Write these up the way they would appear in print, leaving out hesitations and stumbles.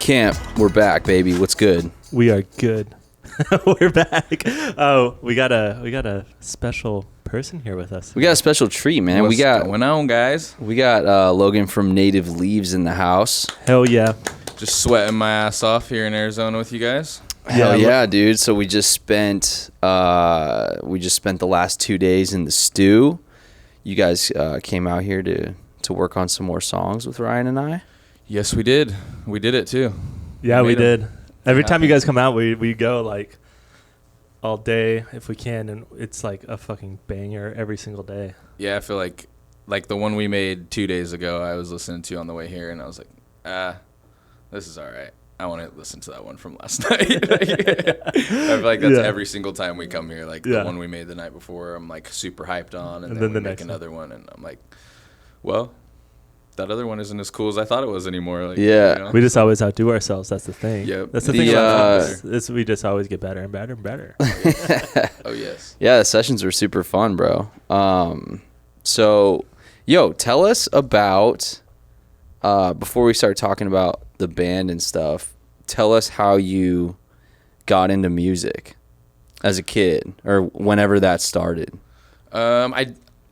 Kamp, we're back, baby. What's good? We are good. We're back. Oh, we got a special person here with us. We got a special treat, man. What's going on, guys? We got Logan from Native Leaves in the house. Hell yeah. Just sweating my ass off here in Arizona with you guys. Hell yeah, dude. So we just spent the last 2 days in the stew. You guys came out here to work on some more songs with Ryan and I. Yes, we did. We did it too. Yeah, we did. Every time you guys come out, we go like all day if we can, and it's like a fucking banger every single day. Yeah, I feel like the one we made 2 days ago, I was listening to on the way here, and I was like, this is all right. I want to listen to that one from last night. I feel like that's every single time we come here. Like the one we made the night before, I'm like super hyped on, and then we make another one, and I'm like, well, that other one isn't as cool as I thought it was anymore. Like, yeah, you know? We just always outdo ourselves. That's the thing. Yeah, that's the thing about this. We just always get better and better and better. Oh yes. Yeah, the sessions were super fun, bro. So, tell us about before we start talking about the band and stuff. Tell us how you got into music as a kid, or whenever that started.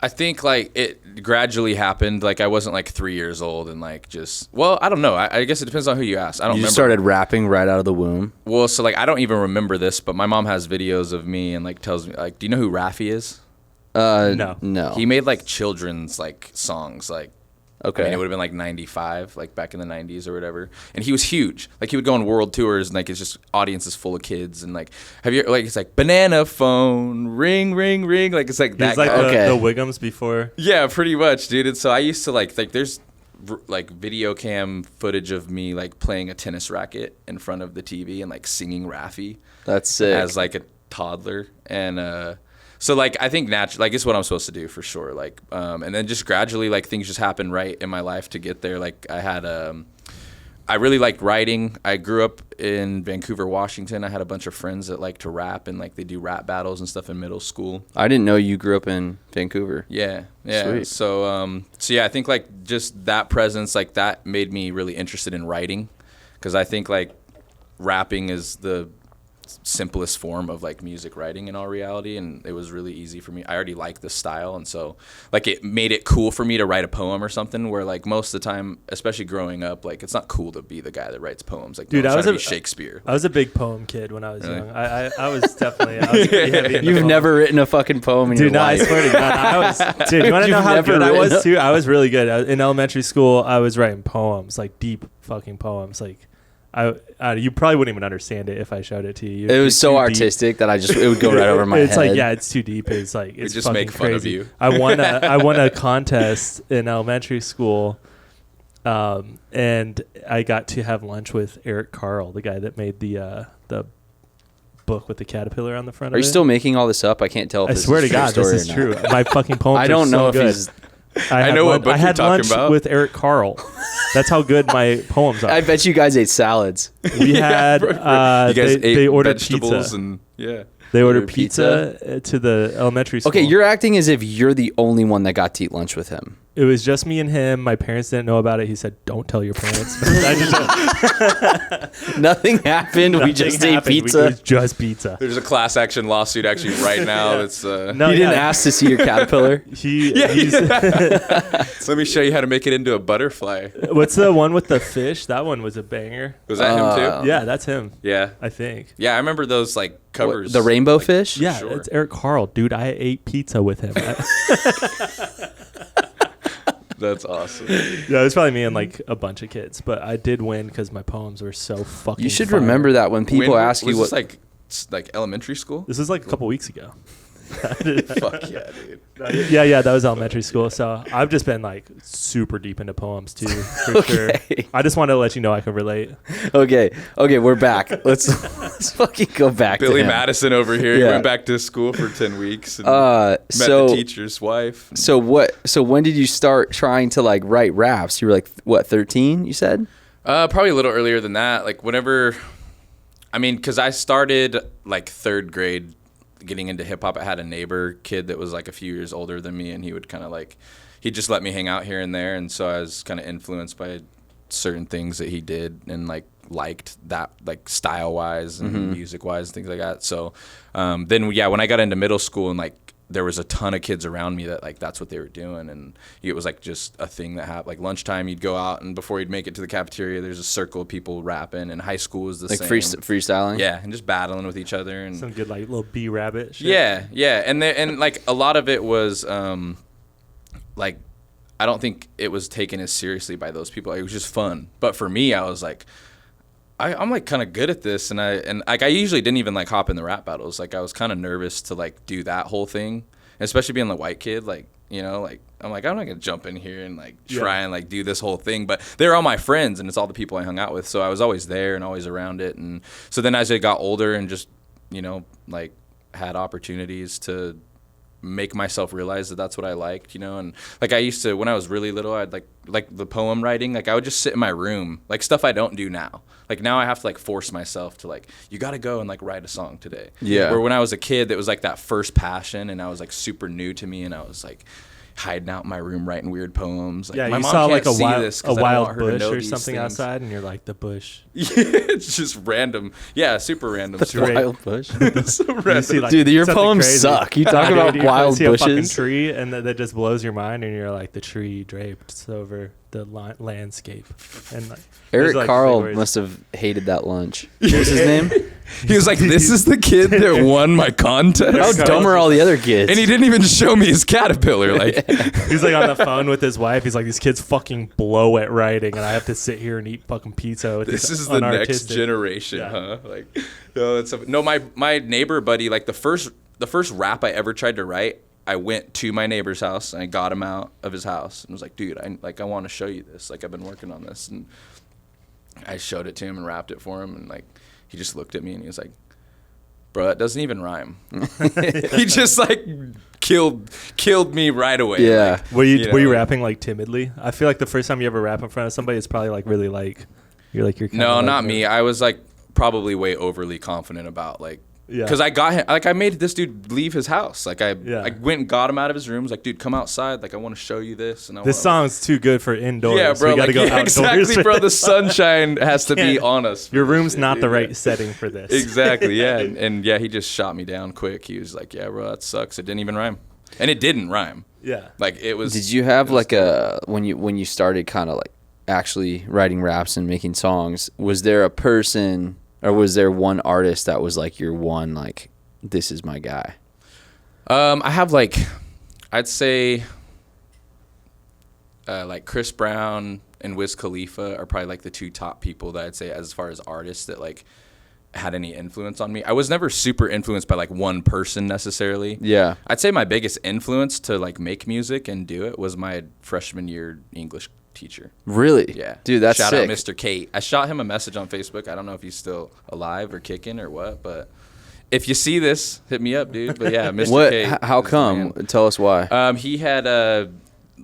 I think like it gradually happened. Like I wasn't like 3 years old and like I don't know. I guess it depends on who you ask. I don't remember. You started rapping right out of the womb? Well, so like I don't even remember this, but my mom has videos of me and like tells me like, do you know who Raffi is? No. He made like children's like songs like. Okay. I mean, it would have been like 95, like back in the 90s or whatever. And he was huge. Like he would go on world tours and like it's just audiences full of kids and like it's like banana phone, ring, ring, ring. Like it's like that. He's like the Wiggums before. Yeah, pretty much, dude. And so I used to like there's like video cam footage of me like playing a tennis racket in front of the TV and like singing Raffi. That's sick. As like a toddler. And so like I think naturally, like it's what I'm supposed to do for sure. Like and then just gradually like things just happened right in my life to get there. Like I really liked writing. I grew up in Vancouver, Washington. I had a bunch of friends that like to rap and like they do rap battles and stuff in middle school. I didn't know you grew up in Vancouver. Yeah. Sweet. So yeah, I think like just that presence like that made me really interested in writing, because I think like rapping is the simplest form of like music writing in all reality, and it was really easy for me. I already liked the style, and so like it made it cool for me to write a poem or something, where like most of the time, especially growing up, like it's not cool to be the guy that writes poems. Like, dude, I was Shakespeare. I was a big poem kid when I was young. I was definitely pretty heavy into You've never written a fucking poem in your life. I swear to God, dude, you want to know how good I was too? I was really good. In elementary school, I was writing poems, like deep fucking poems, like you probably wouldn't even understand it if I showed it to you. It was so artistic that it would go right over my head. It's like, yeah, it's too deep. It's like, it's we just fucking make fun crazy. of you. I won a contest in elementary school, and I got to have lunch with Eric Carl, the guy that made the book with the caterpillar on the front of it. Are you still making all this up? I can't tell if I this swear is to God, true this is true. My fucking poems I don't are know so if good. he's... I know what book you're talking about. with Eric Carl. That's how good my poems are. I bet you guys ate salads. We had you guys ate they ordered vegetables pizza. And they ordered pizza to the elementary school. Okay, you're acting as if you're the only one that got to eat lunch with him. It was just me and him. My parents didn't know about it. He said, "Don't tell your parents." Nothing happened. We just ate pizza. It was just pizza. There's a class action lawsuit actually right now. That's No, you didn't ask to see your caterpillar. So let me show you how to make it into a butterfly. What's the one with the fish? That one was a banger. Was that him too? Yeah, that's him. Yeah, I think. Yeah, I remember those like covers. The rainbow fish? Yeah, Sure. it's Eric Carl, dude. I ate pizza with him. That's awesome. Yeah, it was probably me and like a bunch of kids, but I did win because my poems were so fucking. You should fire. remember that when people ask you was what. This like elementary school? This was like a couple weeks ago. Fuck yeah, dude. Yeah, that was elementary school. So I've just been like super deep into poems too, for sure. I just wanted to let you know I can relate. Okay, we're back. Let's fucking go back. Billy to him. Madison over here. Yeah. He went back to school for 10 weeks and met the teacher's wife. So when did you start trying to like write raps? You were like, what, 13, you said? Probably a little earlier than that. Like whenever, I mean, because I started like third grade getting into hip hop. I had a neighbor kid that was like a few years older than me, and he would kind of like, he'd just let me hang out here and there. And so I was kind of influenced by certain things that he did and like liked that like style wise and music wise, things like that. So then when I got into middle school and like there was a ton of kids around me that like that's what they were doing, and it was like just a thing that happened. Like lunchtime you'd go out, and before you'd make it to the cafeteria there's a circle of people rapping, and high school was the like same. freestyling. Yeah, and just battling with each other and Some good like little bee rabbit shit. yeah, and like a lot of it was like I don't think it was taken as seriously by those people. Like, it was just fun, but for me I was like I'm like kind of good at this, and I usually didn't even like hop in the rap battles. Like I was kind of nervous to like do that whole thing, especially being the white kid. Like, you know, like I'm like I'm not gonna jump in here and like try and like do this whole thing. But they're all my friends, and it's all the people I hung out with, so I was always there and always around it. And so then as I got older and just, you know, like had opportunities to make myself realize that that's what I liked, you know. And like I used to, when I was really little, I'd like the poem writing, like I would just sit in my room, like stuff I don't do now. Like now I have to like force myself to like, you got to go and like write a song today. Yeah. Where when I was a kid, that was like that first passion, and I was like super new to me, and I was like hiding out in my room writing weird poems. Like, Yeah, my you mom saw can't like a see wild, this a 'cause I don't wild want her to bush know or these something things. outside, and you're like, the bush. Yeah, it's just random. Yeah, super random. That's Great. wild bush. So random. see, like, Dude, your something poems crazy. suck. You talk about Dude, wild see a fucking bushes. tree, and that just blows your mind, and you're like, the tree draped over the landscape. And like, Eric those are, like, Carl big words. must have hated that lunch. What was his name? He was like, this is the kid that won my contest. How dumb are all the other kids? And he didn't even show me his caterpillar. Like, He's like on the phone with his wife. He's like, these kids fucking blow at writing, and I have to sit here and eat fucking pizza. With this these is the next unartistic- generation, Yeah. huh? Like, no, my neighbor buddy, like the first rap I ever tried to write, I went to my neighbor's house and I got him out of his house and was like, dude, I want to show you this. Like, I've been working on this. And I showed it to him and rapped it for him, and like he just looked at me and he was like, bro, it doesn't even rhyme. He just like killed me right away. Yeah. Like, Were you know. rapping like timidly? I feel like the first time you ever rap in front of somebody, it's probably like really like you're kinda No, like not me. I was like probably way overly confident about like, Yeah. because I got him, like I made this dude leave his house. Like I Yeah. went and got him out of his room. Was like, dude, come outside. Like I want to show you this. And I This wanna, song's too good for indoors. yeah, bro. We gotta Like, go yeah, outdoors. exactly, for bro. The this. sunshine has to be can't- on us. for Your this room's shit, not the dude. right setting for this. Exactly. Yeah. And yeah, he just shot me down quick. He was like, yeah, bro, that sucks. It didn't even rhyme, and it didn't rhyme. Yeah. Like it was. Did you have it was like a when you started kind of like actually writing raps and making songs? Was there a person or was there one artist that was like your one like this is my guy? I have like, I'd say, like Chris Brown and Wiz Khalifa are probably like the two top people that I'd say as far as artists that like had any influence on me. I was never super influenced by like one person necessarily. Yeah. I'd say my biggest influence to like make music and do it was my freshman year English teacher. Really? Yeah. Dude, that's Shout sick. out Mr. Kate. I shot him a message on Facebook. I don't know if he's still alive or kicking or what, but if you see this, hit me up, dude. But yeah, Mr. What? Kate. How is the come? man. Tell us why. He had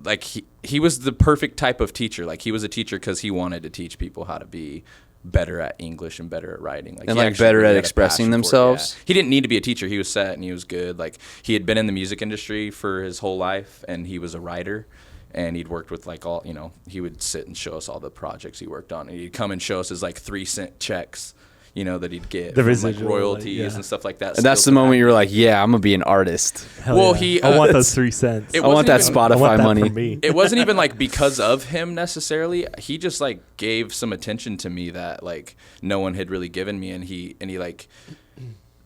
like he was the perfect type of teacher. Like he was a teacher because he wanted to teach people how to be better at English and better at writing. Like, And, he like, actually better really at had a expressing passion for it, themselves? yeah. He didn't need to be a teacher. He was set and he was good. Like he had been in the music industry for his whole life, and he was a writer. And he'd worked with like all, you know, he would sit and show us all the projects he worked on. And he'd come and show us his like 3-cent checks, you know, that he'd get The from, residual, like royalties like, yeah. and stuff like that. And that's the Still to moment that. you were like, yeah, I'm gonna be an artist. Hell Well, yeah. he, I want uh, those 3 cents. it I want that wasn't even- I want Spotify that money. from me. It wasn't even like because of him necessarily. He just like gave some attention to me that like no one had really given me, and he like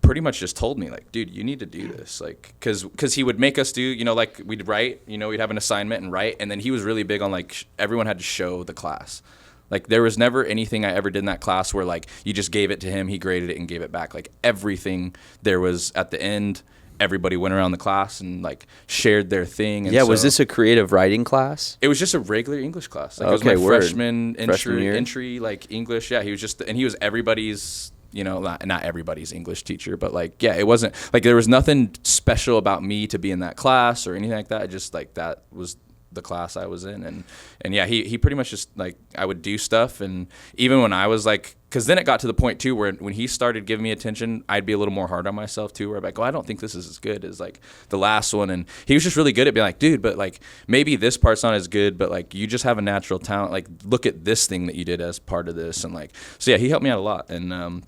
pretty much just told me like, dude, you need to do this, like because he would make us do, you know, like we'd write, you know, we'd have an assignment and write, and then he was really big on like everyone had to show the class. Like there was never anything I ever did in that class where like you just gave it to him, he graded it and gave it back. Like everything there was at the end, everybody went around the class and like shared their thing. And Yeah, was so- this a creative writing class? It was just a regular English class. Like Okay, it was my word. freshman Freshman year? entry like English. Yeah, he was just, and he was everybody's, you know, not everybody's English teacher, but like, yeah, it wasn't like there was nothing special about me to be in that class or anything like that. Just like that was the class I was in, and yeah, he pretty much just like I would do stuff, and even when I was like because then it got to the point too where when he started giving me attention, I'd be a little more hard on myself too, where I'm like, oh, I don't think this is as good as like the last one. And he was just really good at being like, dude, but like maybe this part's not as good, but like you just have a natural talent. Like look at this thing that you did as part of this. And like, so yeah, he helped me out a lot. And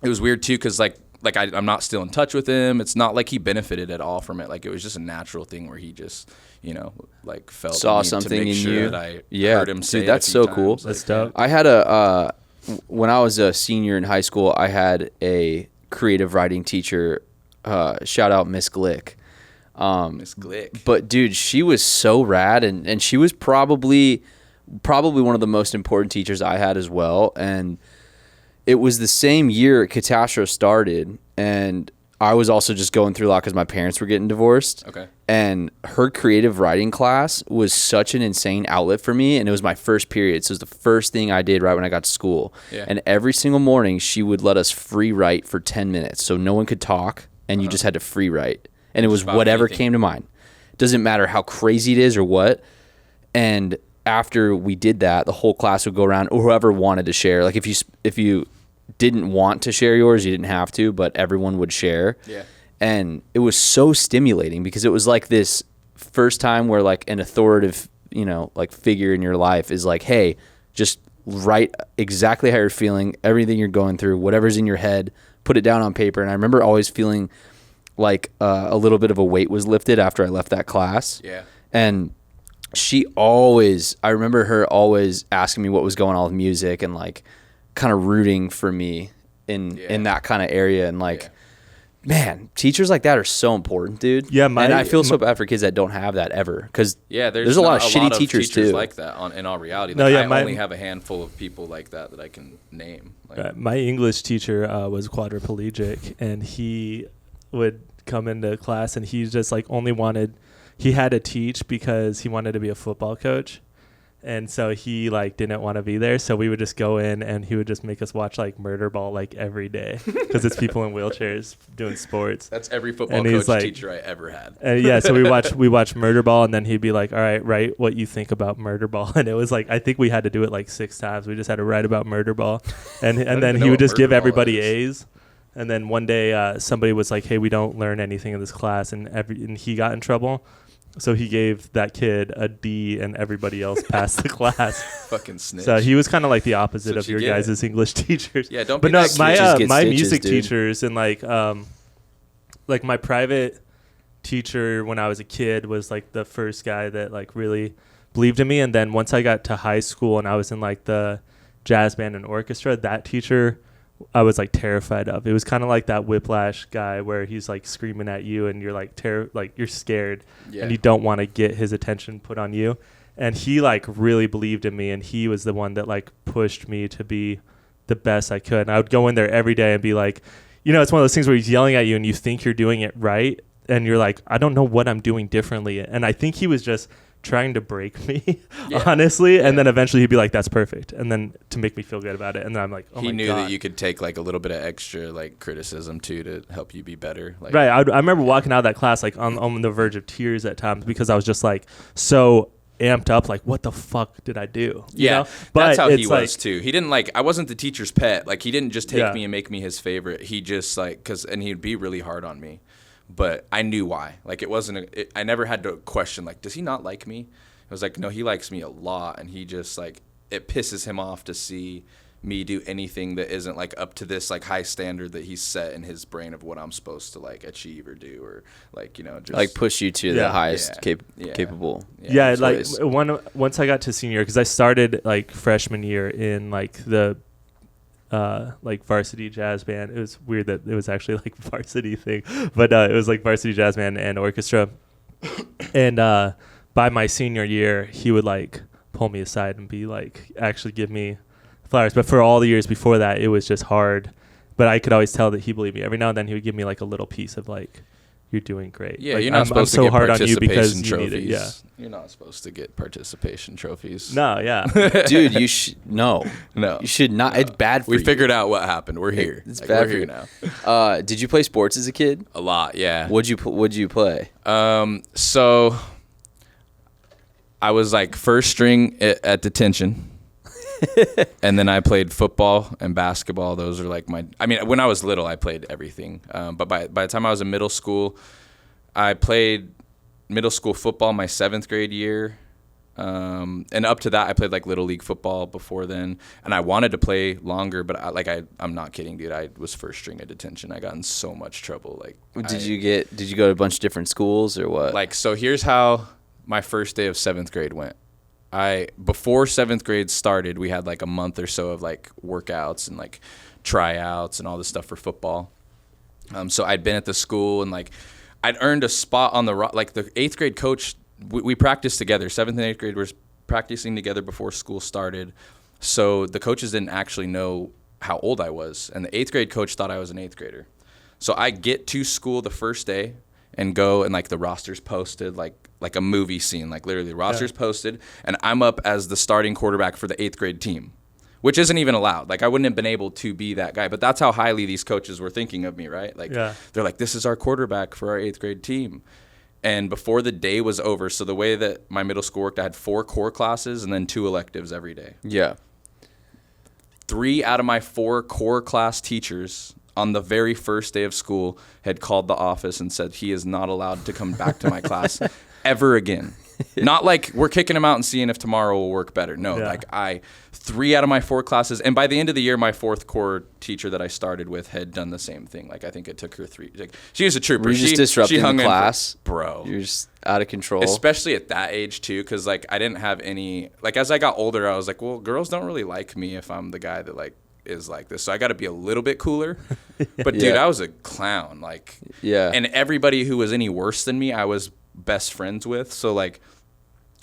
it was weird too, because I'm not still in touch with him. It's not like he benefited at all from it. Like it was just a natural thing where he just, you know, like felt saw the need something to make in sure you. that I Yeah, heard him say dude, it a that's few so cool. times. That's Like, dope. I had when I was a senior in high school, I had a creative writing teacher, shout out Miss Glick. Miss Glick. But dude, she was so rad, and she was probably one of the most important teachers I had as well. And it was the same year Katastro started, and I was also just going through a lot because my parents were getting divorced. Okay. And her creative writing class was such an insane outlet for me, and it was my first period, so it was the first thing I did right when I got to school. Yeah. And every single morning, she would let us free write for 10 minutes, so no one could talk, and you just had to free write. And it was about whatever anything. came to mind. Doesn't matter how crazy it is or what. And after we did that, the whole class would go around, or whoever wanted to share. Like if you didn't want to share yours, you didn't have to, but everyone would share. Yeah. And it was so stimulating because it was like this first time where like an authoritative, you know, like figure in your life is like, hey, just write exactly how you're feeling, everything you're going through, whatever's in your head, put it down on paper. And I remember always feeling like a little bit of a weight was lifted after I left that class. Yeah. And I remember her always asking me what was going on with music and like kind of rooting for me in that kind of area. And like, man, teachers like that are so important, dude. Yeah, and I feel so bad for kids that don't have that ever, because there's a lot of shitty teachers too. like that in all reality. Like, No, yeah, I only have a handful of people like that I can name. Like, My English teacher was quadriplegic, and he would come into class, and he just like he had to teach because he wanted to be a football coach. And so he like didn't want to be there. So we would just go in and he would just make us watch like Murder Ball like every day because it's people in wheelchairs doing sports. That's every football And coach he's like- teacher I ever had. And yeah, so we watch Murder Ball, and then he'd be like, all right, write what you think about Murder Ball. And it was like, I think we had to do it like 6 times. We just had to write about Murder Ball. And then even know he would what just give Murder Ball everybody is. A's. And then one day somebody was like, hey, we don't learn anything in this class. And he got in trouble. So he gave that kid a D, and everybody else passed the class. Fucking snitch. So he was kind of like the opposite That's of what your you get. guys' English teachers. Yeah, don't But be no, that Snitches get my stitches, music dude. teachers and like my private teacher when I was a kid was like the first guy that like really believed in me. And then once I got to high school and I was in like the jazz band and orchestra, that teacher I was like terrified of. It was kind of like that Whiplash guy where he's like screaming at you and you're like you're scared and you don't want to get his attention put on you. And he like really believed in me, and he was the one that like pushed me to be the best I could. And I would go in there every day and be like, you know, it's one of those things where he's yelling at you and you think you're doing it right, and you're like, I don't know what I'm doing differently. And I think he was just trying to break me, honestly. And then eventually he'd be like, that's perfect. And then to make me feel good about it. And then I'm like, oh my God. He knew that you could take like a little bit of extra like criticism too to help you be better. Like, Right. I remember walking out of that class like on the verge of tears at times because I was just like so amped up, like what the fuck did I do? You know? But that's how he it's was like, too. He didn't like, I wasn't the teacher's pet. Like he didn't just take Yeah. me and make me his favorite. He just like, and he'd be really hard on me, but I knew why. Like it wasn't, I never had to question like, does he not like me? It was like, no, he likes me a lot. And he just like, it pisses him off to see me do anything that isn't like up to this like high standard that he's set in his brain of what I'm supposed to like achieve or do, or like, you know, just Like push you to the highest capable. yeah, like choice. once I got to senior, because I started like freshman year in like the like varsity jazz band. It was weird that it was actually like varsity thing, but it was like varsity jazz band and orchestra. And by my senior year, he would like pull me aside and be like, actually give me flowers. But for all the years before that, it was just hard. But I could always tell that he believed me. Every now and then he would give me like a little piece of like, you're doing great. Yeah, like, you're not supposed I'm to so get hard on you participation because you trophies. need it. Yeah. You're not supposed to get participation trophies. No, yeah. Dude, you should no. No. You should not. It's bad for We you. figured out what happened. We're here. It's Like, bad we're for here you. now. Did you play sports as a kid? A lot, yeah. What'd you play? So I was like first string at detention. And then I played football and basketball. Those are like when I was little, I played everything. But by the time I was in middle school, I played middle school football my 7th grade year. And up to that, I played like little league football before then, and I wanted to play longer, but I'm not kidding, dude. I was first string at detention. I got in so much trouble. Like, did you go to a bunch of different schools or what? Like, so here's how my first day of 7th grade went. Before 7th grade started, we had like a month or so of like workouts and like tryouts and all this stuff for football. So I'd been at the school and like I'd earned a spot on like the 8th grade coach. We practiced together. 7th and 8th grade were practicing together before school started. So the coaches didn't actually know how old I was. And the 8th grade coach thought I was an 8th grader. So I get to school the first day and go, and like the roster's posted like a movie scene. Like literally the roster's posted, and I'm up as the starting quarterback for the 8th grade team, which isn't even allowed. Like I wouldn't have been able to be that guy. But that's how highly these coaches were thinking of me, right? Like they're like, this is our quarterback for our 8th grade team. And before the day was over, so the way that my middle school worked, I had 4 core classes and then 2 electives every day. Yeah. 3 out of my 4 core class teachers on the very first day of school had called the office and said he is not allowed to come back to my class ever again. Not like we're kicking him out and seeing if tomorrow will work better. No, like 3 out of my 4 classes. And by the end of the year, my 4th core teacher that I started with had done the same thing. Like I think it took her 3. Like she was a trooper. Were you just disrupting the class? Bro. You're just out of control. Especially at that age too, because like I didn't have any, like as I got older, I was like, well, girls don't really like me if I'm the guy that like is like this. So I got to be a little bit cooler. But dude, I was a clown. Like, and everybody who was any worse than me, I was best friends with. So like,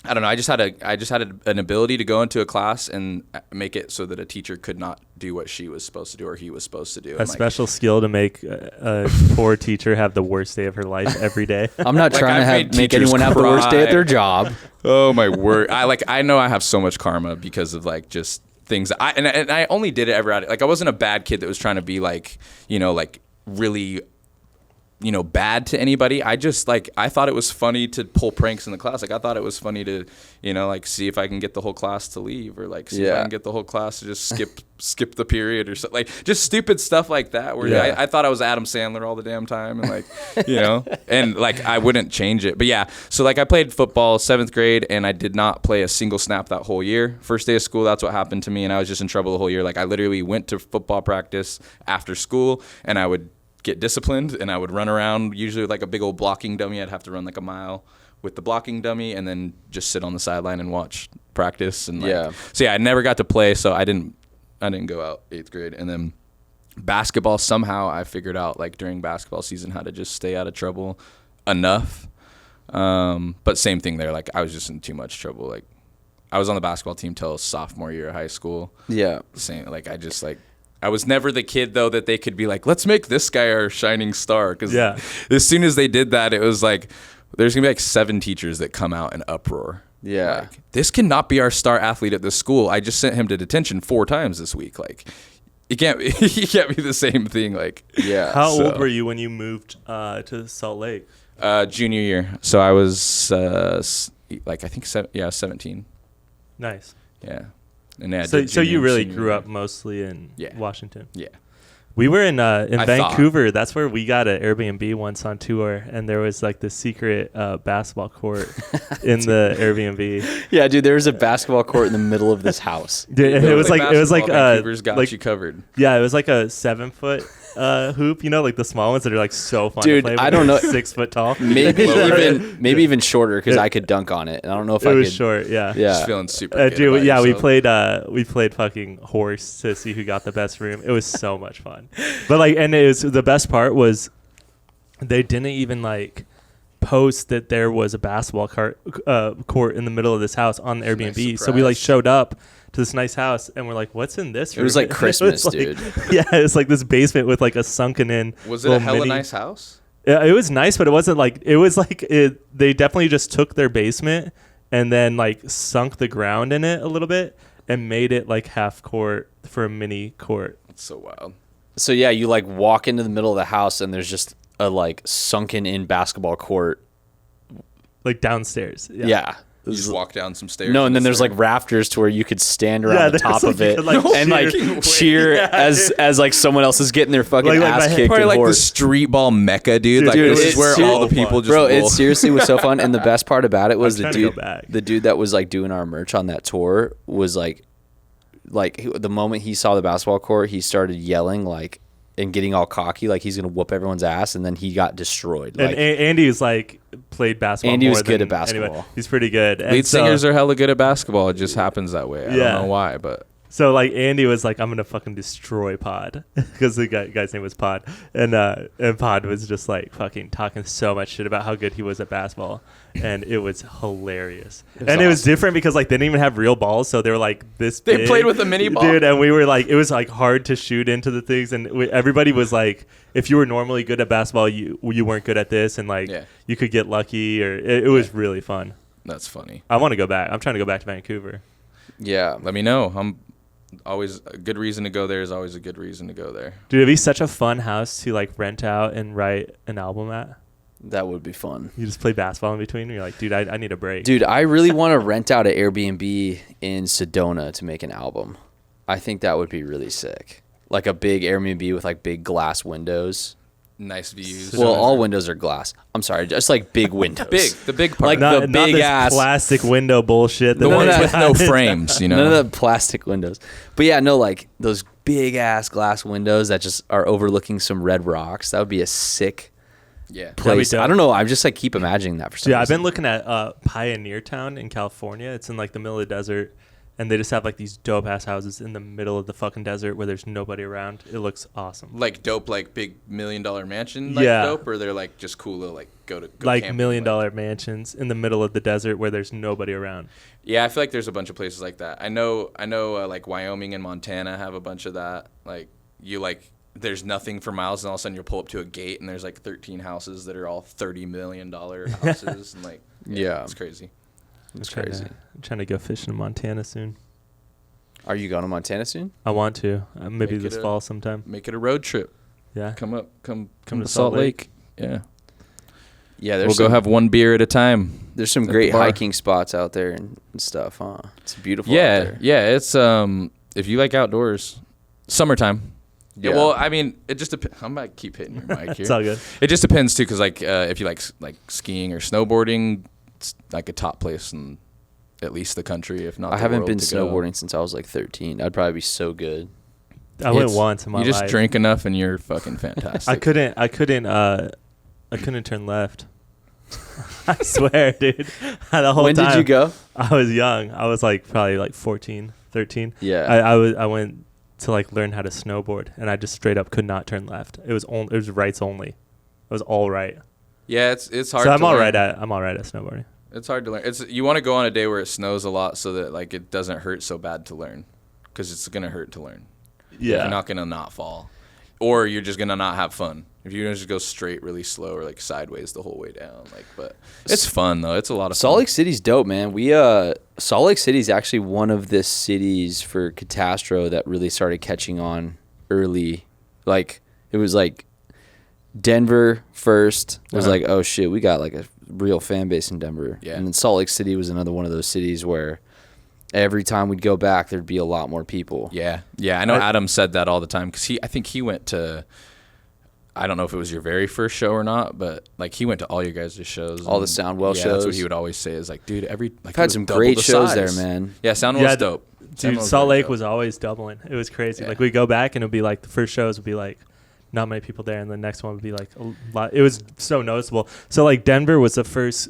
I don't know. I just had an ability to go into a class and make it so that a teacher could not do what she was supposed to do or he was supposed to do. A special skill to make a poor teacher have the worst day of her life every day. I'm not trying to make anyone have the worst day at their job. Oh my word! I know I have so much karma because of like just things. That I only did it ever out. Like I wasn't a bad kid that was trying to be like like really bad to anybody. I just like, I thought it was funny to pull pranks in the class. Like I thought it was funny to, like see if I can get the whole class to leave or like see if I can get the whole class to just skip the period or something. Like just stupid stuff like that where I thought I was Adam Sandler all the damn time and like, and like I wouldn't change it. But yeah, so like I played football 7th grade and I did not play a single snap that whole year. First day of school, that's what happened to me. And I was just in trouble the whole year. Like I literally went to football practice after school and I would get disciplined and I would run around usually with like a big old blocking dummy. I'd have to run like a mile with the blocking dummy and then just sit on the sideline and watch practice and so I never got to play, so I didn't go out 8th grade. And then basketball, somehow I figured out like during basketball season how to just stay out of trouble enough, but same thing there, like I was just in too much trouble. Like I was on the basketball team till sophomore year of high school. Same, like I was never the kid, though, that they could be like, let's make this guy our shining star. Because as soon as they did that, it was like, there's going to be like 7 teachers that come out in uproar. Like, this cannot be our star athlete at this school. I just sent him to detention 4 times this week. Like, he can't be the same thing. Like, How old were you when you moved to Salt Lake? Junior year. So I was like, I think, 17. Nice. Yeah. And so you really grew up mostly in Washington? Yeah. We were in Vancouver. That's where we got an Airbnb once on tour, and there was like this secret basketball court in the Airbnb. Yeah, dude, there was a basketball court in the middle of this house. Dude, it was like Vancouver's got you covered. Yeah, it was like a 7-foot hoop, like the small ones that are like so fun dude, to play. I don't know, 6 foot tall. Maybe even shorter because I could dunk on it, and I don't know if I could. It was short, yeah. Just feeling super. Dude, we played fucking horse to see who got the best room. It was so much fun. But and it was, the best part was they didn't even like post that there was a basketball court in the middle of this house on the Airbnb. Nice, so we showed up to this nice house and we're like, what's in this room? It was like Christmas, dude. Yeah, it was like this basement with like a sunken in. Was it a hella nice house? Yeah, it was nice, but it wasn't like, it was like they definitely just took their basement and then like sunk the ground in it a little bit and made it like half court for a mini court. That's so wild. So yeah, you like walk into the middle of the house and there's just a like sunken in basketball court, like downstairs. Yeah. You just walk down some stairs. No, and then there's like rafters to where you could stand around the top of it and cheer. cheer as like someone else is getting their fucking ass kicked. Probably and like the horse. street ball mecca, dude. Like Dude, this it's is where all the people just bro, roll. it seriously was so fun. And the best part about it was I'm the trying to go back. dude that was like doing our merch on that tour was like the moment he saw the basketball court, he started yelling like and getting all cocky like he's gonna whoop everyone's ass, and then he got destroyed. And Like, Andy was like played basketball. Andy was more good than at basketball. anyone. He's pretty good. And Lead singers are hella good at basketball. It just happens that way. I Yeah. don't know why, but So like Andy was like, I'm gonna fucking destroy Pod because the guy's name was Pod, and Pod was just like fucking talking so much shit about how good he was at basketball, and it was hilarious. It was different because like they didn't even have real balls, so they were like this. They big, played with a mini ball, dude, and we were like, it was like hard to shoot into the things, and everybody was like, if you were normally good at basketball, you weren't good at this, and like you could get lucky, or it was really fun. That's funny. I want to go back. I'm trying to go back to Vancouver. yeah, Let me know. I'm always a good reason to go there is always a good reason to go there. Dude, it'd be such a fun house to like rent out and write an album at. that would be fun. You just play basketball in between, and you're like, dude, I need a break. Dude, I really want to rent out an Airbnb in Sedona to make an album. I think that would be really sick. Like a big Airbnb with like big glass windows. Nice views. Well, all windows are glass. I'm sorry, just like big windows. the big part. Like not, the not big this ass plastic window bullshit. the that ones they with no frames, you know. None of the plastic windows. But yeah, no, like those big ass glass windows that just are overlooking some red rocks. That would be a sick Yeah. place. dope. I don't know. I just like keep imagining that for some Yeah, I've reason. been looking at Pioneer Town in California. It's in like the middle of the desert, and they just have like these dope ass houses in the middle of the fucking desert where there's nobody around. It looks awesome. Like dope, like big $1 million mansion, like Yeah. dope, or they're like just cool little like go Like camping, $1 million mansions in the middle of the desert where there's nobody around. Yeah, I feel like there's a bunch of places like that. I know, like Wyoming and Montana have a bunch of that. Like you like, there's nothing for miles, and all of a sudden you'll pull up to a gate, and there's like 13 houses that are all $30 million houses, and like Yeah. it's crazy. It's I'm crazy. trying to go fishing in Montana soon. Are you going to Montana soon? I want to. Maybe Make this it fall sometime. Make it a road trip. Yeah. Come to to Salt Lake. Yeah, Yeah, we'll go have one beer at a time. There's some at great the bar. hiking spots out there and stuff, huh? It's beautiful out Yeah, there. yeah. It's if you like outdoors, summertime. Yeah. Well, I mean, it just depends. I might keep hitting your mic here. It's all good. It just depends too, because like if you like skiing or snowboarding, it's like a top place in at least the country, if not. I the haven't world been to go. snowboarding since I was like 13. I'd probably be so good. I went It's- once in my You life. just drink enough and you're fucking fantastic. I couldn't turn left. I swear, dude. The whole When time did you go? I was young. I was like probably like 14, 13. Yeah. I went to like learn how to snowboard, and I just straight up could not turn left. It was rights only. It was all right. Yeah, it's hard. So I'm to all learn. right at snowboarding. It's hard to learn. You want to go on a day where it snows a lot so that like it doesn't hurt so bad to learn, because it's gonna hurt to learn. Yeah. You're not gonna not fall, or you're just gonna not have fun. If you just go straight really slow or like sideways the whole way down, like, but it's fun though. It's a lot of Salt fun. Lake City's dope, man. Salt Lake City's actually one of the cities for Katastro that really started catching on early. Like it was like Denver first was like, oh shit, we got like a real fan base in Denver. Yeah. And then Salt Lake City was another one of those cities where every time we'd go back, there'd be a lot more people. Yeah, I know Adam said that all the time, because I think he went to, I don't know if it was your very first show or not, but like he went to all your guys' shows. All the and, Soundwell yeah, shows. That's what he would always say is like, dude, I've had some great shows there, man. Yeah, Soundwell's dope. Dude, Soundwell's Salt very Lake dope. was always doubling. It was crazy. Yeah. Like we go back and it'd be like the first shows would be like not many people there, and the next one would be like a lot. It was so noticeable. So like Denver was the first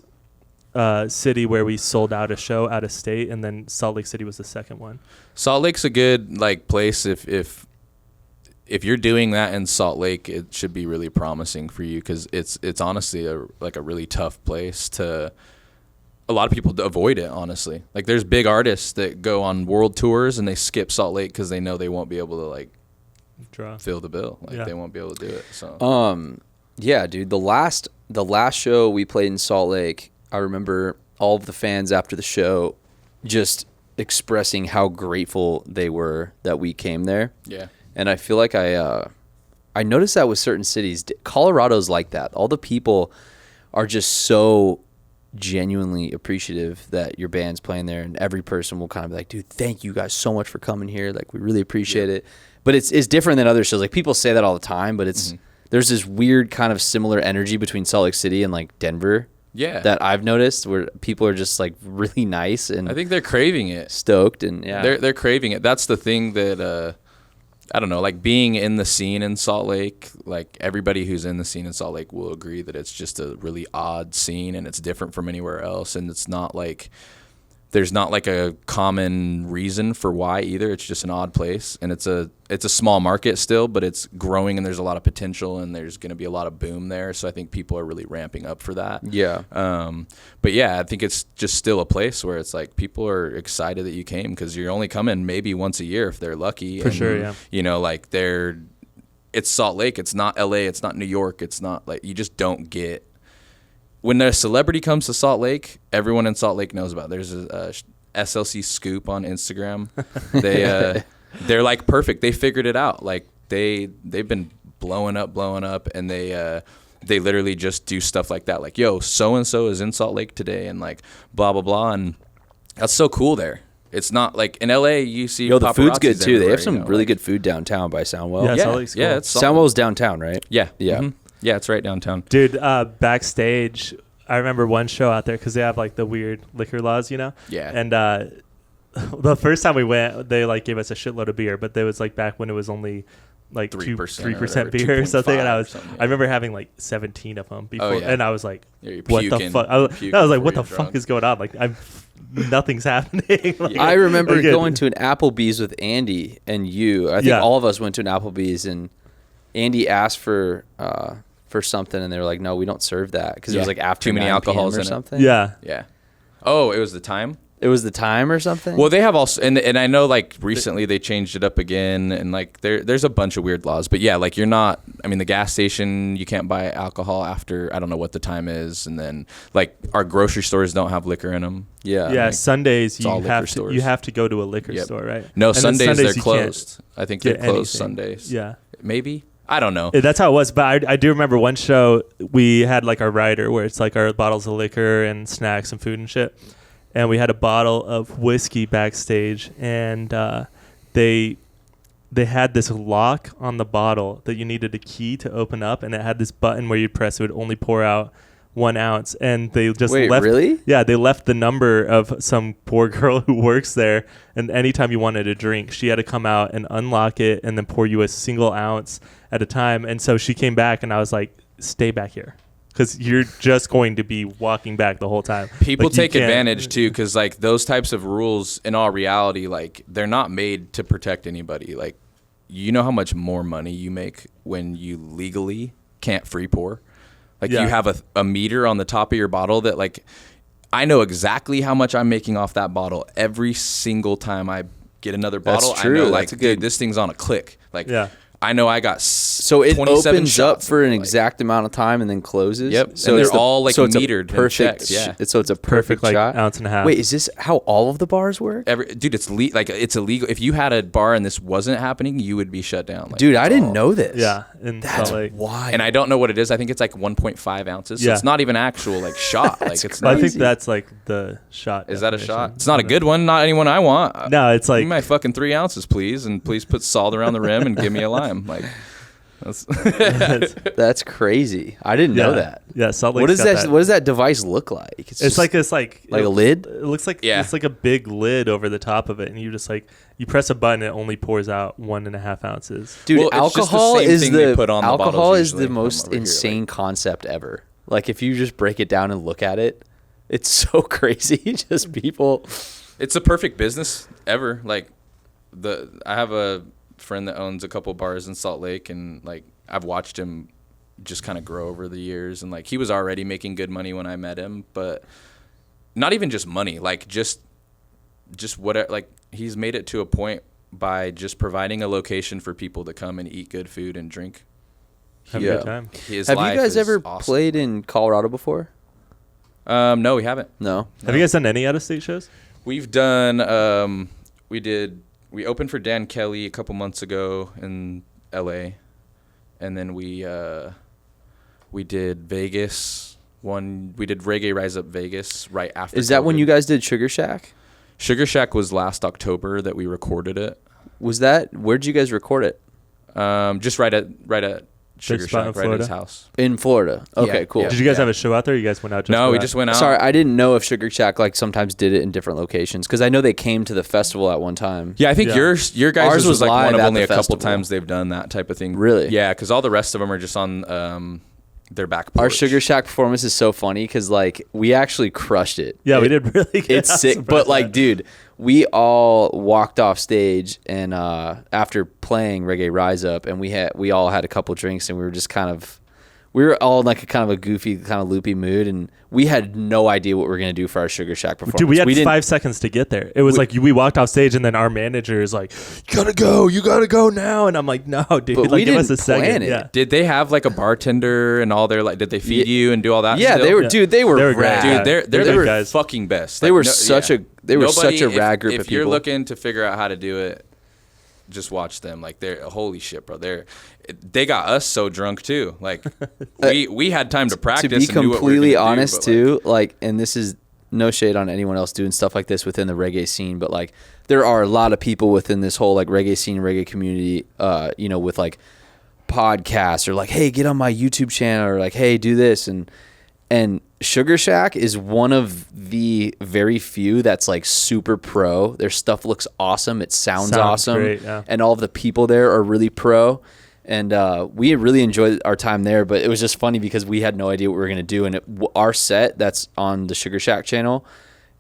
city where we sold out a show out of state, and then Salt Lake City was the second one. Salt Lake's a good like place if you're doing that in Salt Lake, it should be really promising for you, because it's honestly a really tough place to. A lot of people avoid it, honestly. Like there's big artists that go on world tours and they skip Salt Lake because they know they won't be able to like Draw. fill the bill. Like Yeah. they won't be able to do it. So Yeah, dude. The last show we played in Salt Lake, I remember all of the fans after the show just expressing how grateful they were that we came there. yeah. And I feel like I noticed that with certain cities. Colorado's like that. All the people are just so genuinely appreciative that your band's playing there, and every person will kind of be like, dude, thank you guys so much for coming here. Like, we really appreciate it. But it's different than other shows. Like, people say that all the time, but it's there's this weird kind of similar energy between Salt Lake City and like Denver. Yeah. That I've noticed where people are just like really nice, and I think they're craving it. Stoked, and They're craving it. That's the thing that I don't know, like being in the scene in Salt Lake, like everybody who's in the scene in Salt Lake will agree that it's just a really odd scene and it's different from anywhere else, and it's not like there's not like a common reason for why either. It's just an odd place, and it's a small market still, but it's growing and there's a lot of potential and there's going to be a lot of boom there. So I think people are really ramping up for that. Yeah. But yeah, I think it's just still a place where it's like people are excited that you came because you're only coming maybe once a year if they're lucky. For sure, yeah. You know, like it's Salt Lake. It's not LA. It's not New York. It's not like you just don't get. When a celebrity comes to Salt Lake, everyone in Salt Lake knows about it. There's a SLC Scoop on Instagram. They're like perfect. They figured it out. Like they've been blowing up, and they literally just do stuff like that. Like, yo, so and so is in Salt Lake today, and like blah blah blah, and that's so cool there. It's not like in LA you see. The food's good too. They have some really good food downtown by Soundwell. Yeah, Salt Lake's cool. It's Soundwell's downtown, right? Yeah, yeah. Mm-hmm. Yeah, it's right downtown. Dude, backstage, I remember one show out there because they have like the weird liquor laws, you know? Yeah. And the first time we went, they like gave us a shitload of beer, but there was like back when it was only like 3% beer or something. And I remember having like 17 of them before. And I was like, what the fuck? I was like, what the fuck is going on? Like, nothing's happening. Like, I remember going to an Applebee's with Andy and you. I think all of us went to an Applebee's, and Andy asked for something, and they were like, no, we don't serve that because it was like after too many alcohols or in something. Yeah. Oh, it was the time. It was the time or something. Well, they have also, and I know like recently they changed it up again, and like there's a bunch of weird laws. But yeah, like you're not. I mean, the gas station you can't buy alcohol after I don't know what the time is, and then like our grocery stores don't have liquor in them. Yeah. Like, Sundays you have to go to a liquor store, right? No, Sundays they're closed. I think they're closed Sundays. Yeah, maybe. I don't know. That's how it was. But I do remember one show we had like our rider where it's like our bottles of liquor and snacks and food and shit. And we had a bottle of whiskey backstage, and they had this lock on the bottle that you needed a key to open up, and it had this button where you'd press, it would only pour out 1 ounce. And they just left. Really? Yeah, they left the number of some poor girl who works there, and anytime you wanted a drink, she had to come out and unlock it and then pour you a single ounce at a time. And so she came back, and I was like, stay back here. Because you're just going to be walking back the whole time. People like, take advantage too, because like those types of rules, in all reality, like they're not made to protect anybody. Like, you know how much more money you make when you legally can't free pour. Like you have a meter on the top of your bottle that like, I know exactly how much I'm making off that bottle every single time I get another bottle. That's true. I know like, dude, this thing's on a click. Like, I know I got so it opens shots up for an exact amount of time and then closes. Yep. So and they're all like metered, perfect. So it's a perfect like shot. Ounce and a half. Wait, is this how all of the bars work? Dude, it's it's illegal. If you had a bar and this wasn't happening, you would be shut down. Like, dude, I didn't know this. Yeah, that's why. And I don't know what it is. I think it's like 1.5 ounces. So it's not even actual like shot. Like it's. I think that's like the shot. Is that a shot? It's not a good one. Not anyone I want. No, it's like give me my fucking 3 ounces, please, and please put salt around the rim and give me a lime. Like. That's crazy. I didn't know that. Yeah, Salt Lake's what does that device look like? It's like this like a lid. It looks like it's like a big lid over the top of it, and you just like you press a button, it only pours out 1.5 ounces. Dude, alcohol is the most here, insane concept ever. Like if you just break it down and look at it, it's so crazy. Just people. It's a perfect business ever. Like I have a friend that owns a couple bars in Salt Lake, and like I've watched him just kind of grow over the years, and like he was already making good money when I met him, but not even just money, like just whatever, like he's made it to a point by just providing a location for people to come and eat good food and drink. Have a good time. Have you guys ever played in Colorado before? No, we haven't. No. Have you guys done any out-of-state shows? We've done we opened for Dan Kelly a couple months ago in LA, and then we did Vegas We did Reggae Rise Up Vegas right after. Is that when COVID. you guys did Sugar Shack? Sugar Shack was last October that we recorded it. Where'd you guys record it? Just right at Sugar spot in Shack, right at his Florida? house. In Florida. Okay, Yeah, cool. yeah. Did you guys have a show out there? Or you guys went out just No, for we that? just went out. Sorry, I didn't know if Sugar Shack like sometimes did it in different locations because I know they came to the festival at one time. Yeah, I think Yeah. your guys Ours was like live one of at only the a couple festival. times they've done that type of thing. Really? Yeah, because all the rest of them are just on their back porch. Our Sugar Shack performance is so funny because like we actually crushed it. Yeah, we did really good. It's I was sick, surprised but at like, that. dude, we all walked off stage and after playing Reggae Rise Up, and we all had a couple drinks, and we were all in like a kind of a goofy, kind of loopy mood, and we had no idea what we were gonna do for our Sugar Shack performance. Dude, we had didn't- 5 seconds to get there. It was like we walked off stage, and then our manager is like, you gotta go now. And I'm like, no, dude, But like we give us a didn't plan second. it. Yeah. Did they have like a bartender and all their like? Did they feed you and do all that? Yeah, still? they were, Yeah. dude. They were They were great. rad. Dude, they're They're the good guys. fucking best. They Like, were such a rad group if of you're people. looking to figure out how to do it, just watch them. Like they're holy shit, bro. They got us so drunk too. Like we had time to practice. To be and knew what we were completely gonna do, honest but, too, like, and this is no shade on anyone else doing stuff like this within the reggae scene, but like there are a lot of people within this whole like reggae scene, reggae community, with like podcasts or like, hey, get on my YouTube channel, or like, hey, do this, and Sugar Shack is one of the very few that's like super pro. Their stuff looks awesome. It sounds awesome. great, yeah. And all of the people there are really pro. And we really enjoyed our time there, but it was just funny because we had no idea what we were going to do. And our set that's on the Sugar Shack channel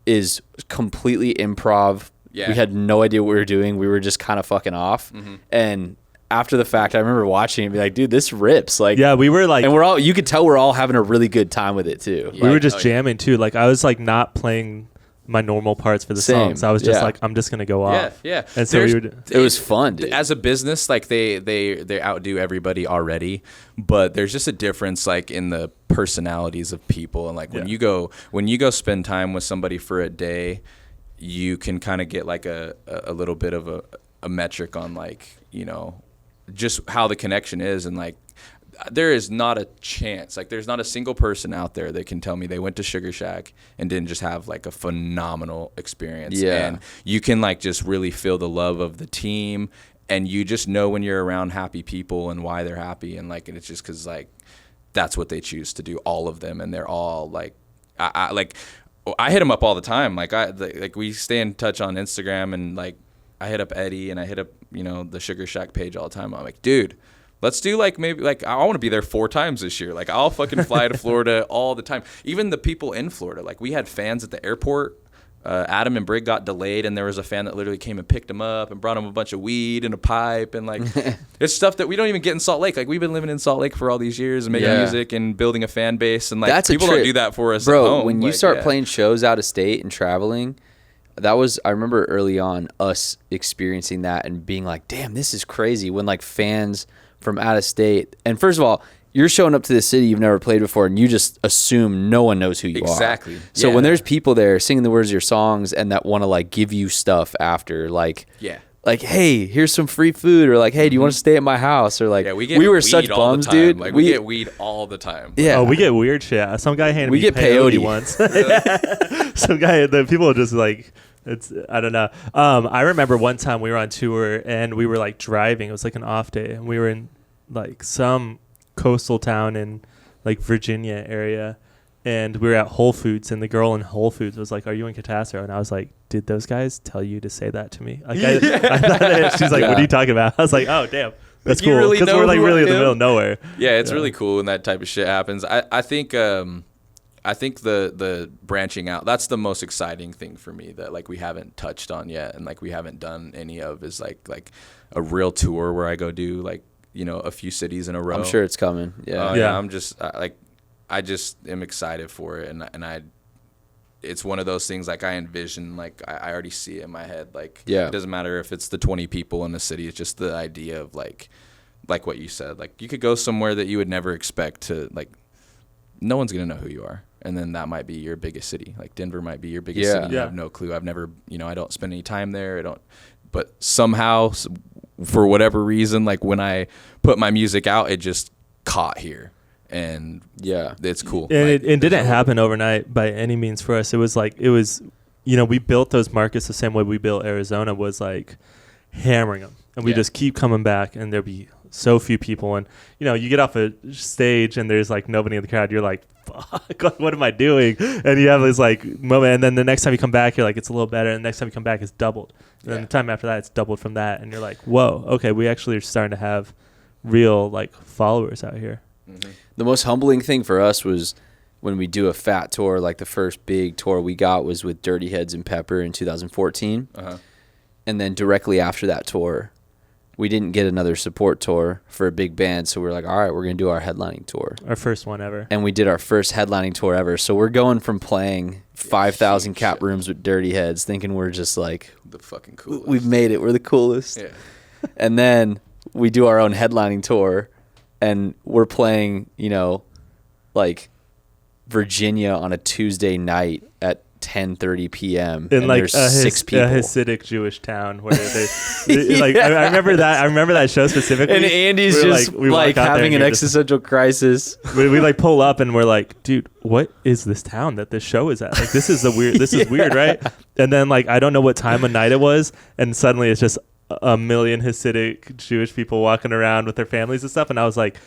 is completely improv. Yeah. We had no idea what we were doing. We were just kind of fucking off. Mm-hmm. And after the fact, I remember watching it and be like, dude, this rips. Like, Yeah, we were like, and you could tell we're all having a really good time with it too. we were Like, just jamming too. Like I was like not playing my normal parts for the Same, songs. I was just yeah. like, I'm just gonna go off. Yeah. And so we would. it was fun, dude. As a business, like they outdo everybody already, but there's just a difference like in the personalities of people. And like when you go spend time with somebody for a day, you can kind of get like a little bit of a metric on like, just how the connection is. And like there is not a chance, like there's not a single person out there that can tell me they went to Sugar Shack and didn't just have like a phenomenal experience. Yeah. And you can like just really feel the love of the team, and you just know when you're around happy people and why they're happy. And like, and it's just cause like, that's what they choose to do, all of them. And they're all like, I hit them up all the time. Like we stay in touch on Instagram, and like I hit up Eddie and I hit up, the Sugar Shack page all the time. I'm like, dude, let's do like maybe like I want to be there 4 times this year. Like I'll fucking fly to Florida all the time. Even the people in Florida, like we had fans at the airport. Adam and Brig got delayed, and there was a fan that literally came and picked him up and brought him a bunch of weed and a pipe, and like it's stuff that we don't even get in Salt Lake. Like we've been living in Salt Lake for all these years and making music and building a fan base, and like That's a people trip. don't do that for us, Bro, at home. when you Like, start yeah. playing shows out of state and traveling, I remember early on us experiencing that and being like, damn, this is crazy. When like fans from out of state, and first of all, you're showing up to the city you've never played before, and you just assume no one knows who you are. Exactly. So Yeah. when there's people there singing the words of your songs and that want to like give you stuff after, like, Yeah. like, hey, here's some free food, or like, hey, do you want to stay at my house? Or like, Yeah, we were weed such all the bums, time. dude. Like we get weed all the time. yeah. Oh, we get weird shit. Some guy handed We me get peyote. once. Some guy, the people are just like, I don't know. I remember one time we were on tour and we were like driving. It was like an off day, and we were in like some coastal town in like Virginia area, and we were at Whole Foods, and the girl in Whole Foods was like, "Are you in Katastro?" And I was like, "Did those guys tell you to say that to me?" Like, I thought that, she's like, "What are you talking about?" I was like, "Oh, damn, that's You cool," really because know we're like who really I in the am? middle of nowhere. Yeah, it's really cool when that type of shit happens. I think the branching out, that's the most exciting thing for me that like we haven't touched on yet, and like we haven't done any of, is like a real tour where I go do like, a few cities in a row. I'm sure it's coming. Yeah. Yeah. I'm just I just am excited for it, and it's one of those things like I envision, like I already see it in my head. Like, Yeah. it doesn't matter if it's the 20 people in the city. It's just the idea of like what you said. Like you could go somewhere that you would never expect to, like no one's gonna know who you are, and then that might be your biggest city. Like Denver might be your biggest Yeah. city. You have no clue. I've never, I don't spend any time there. But somehow, for whatever reason, like when I put my music out, it just caught here. and Yeah. it's cool. And Like, it didn't there's no- happen overnight by any means for us. It was we built those markets the same way we built Arizona, was like hammering them, and we just keep coming back, and there'll be so few people, and you get off a stage and there's like nobody in the crowd. You're like, fuck, what am I doing? And you have this like moment, and then the next time you come back, you're like, it's a little better, and the next time you come back, it's doubled, and then the time after that, it's doubled from that, and you're like, whoa, okay, we actually are starting to have real like followers out here. Mm-hmm. The most humbling thing for us was when we do a fat tour. Like the first big tour we got was with Dirty Heads and Pepper in 2014. And then directly after that tour, we didn't get another support tour for a big band. So we're like, all right, we're going to do our headlining tour. Our first one ever. And we did our first headlining tour ever. So we're going from playing 5,000 cap rooms with Dirty Heads, thinking we're just like The fucking coolest. we've made it. We're the coolest. Yeah. And then we do our own headlining tour, and we're playing, like Virginia on a Tuesday night at 10:30 p.m. In and like there's a, 6 people. Hasidic Jewish town where like I remember that. I remember that show specifically. And Andy's We're just we walk like out there having and an you're just- existential crisis. we like pull up and we're like, dude, what is this town that this show is at? Like this is is weird, right? And then like I don't know what time of night it was, and suddenly it's just a million Hasidic Jewish people walking around with their families and stuff, and I was like,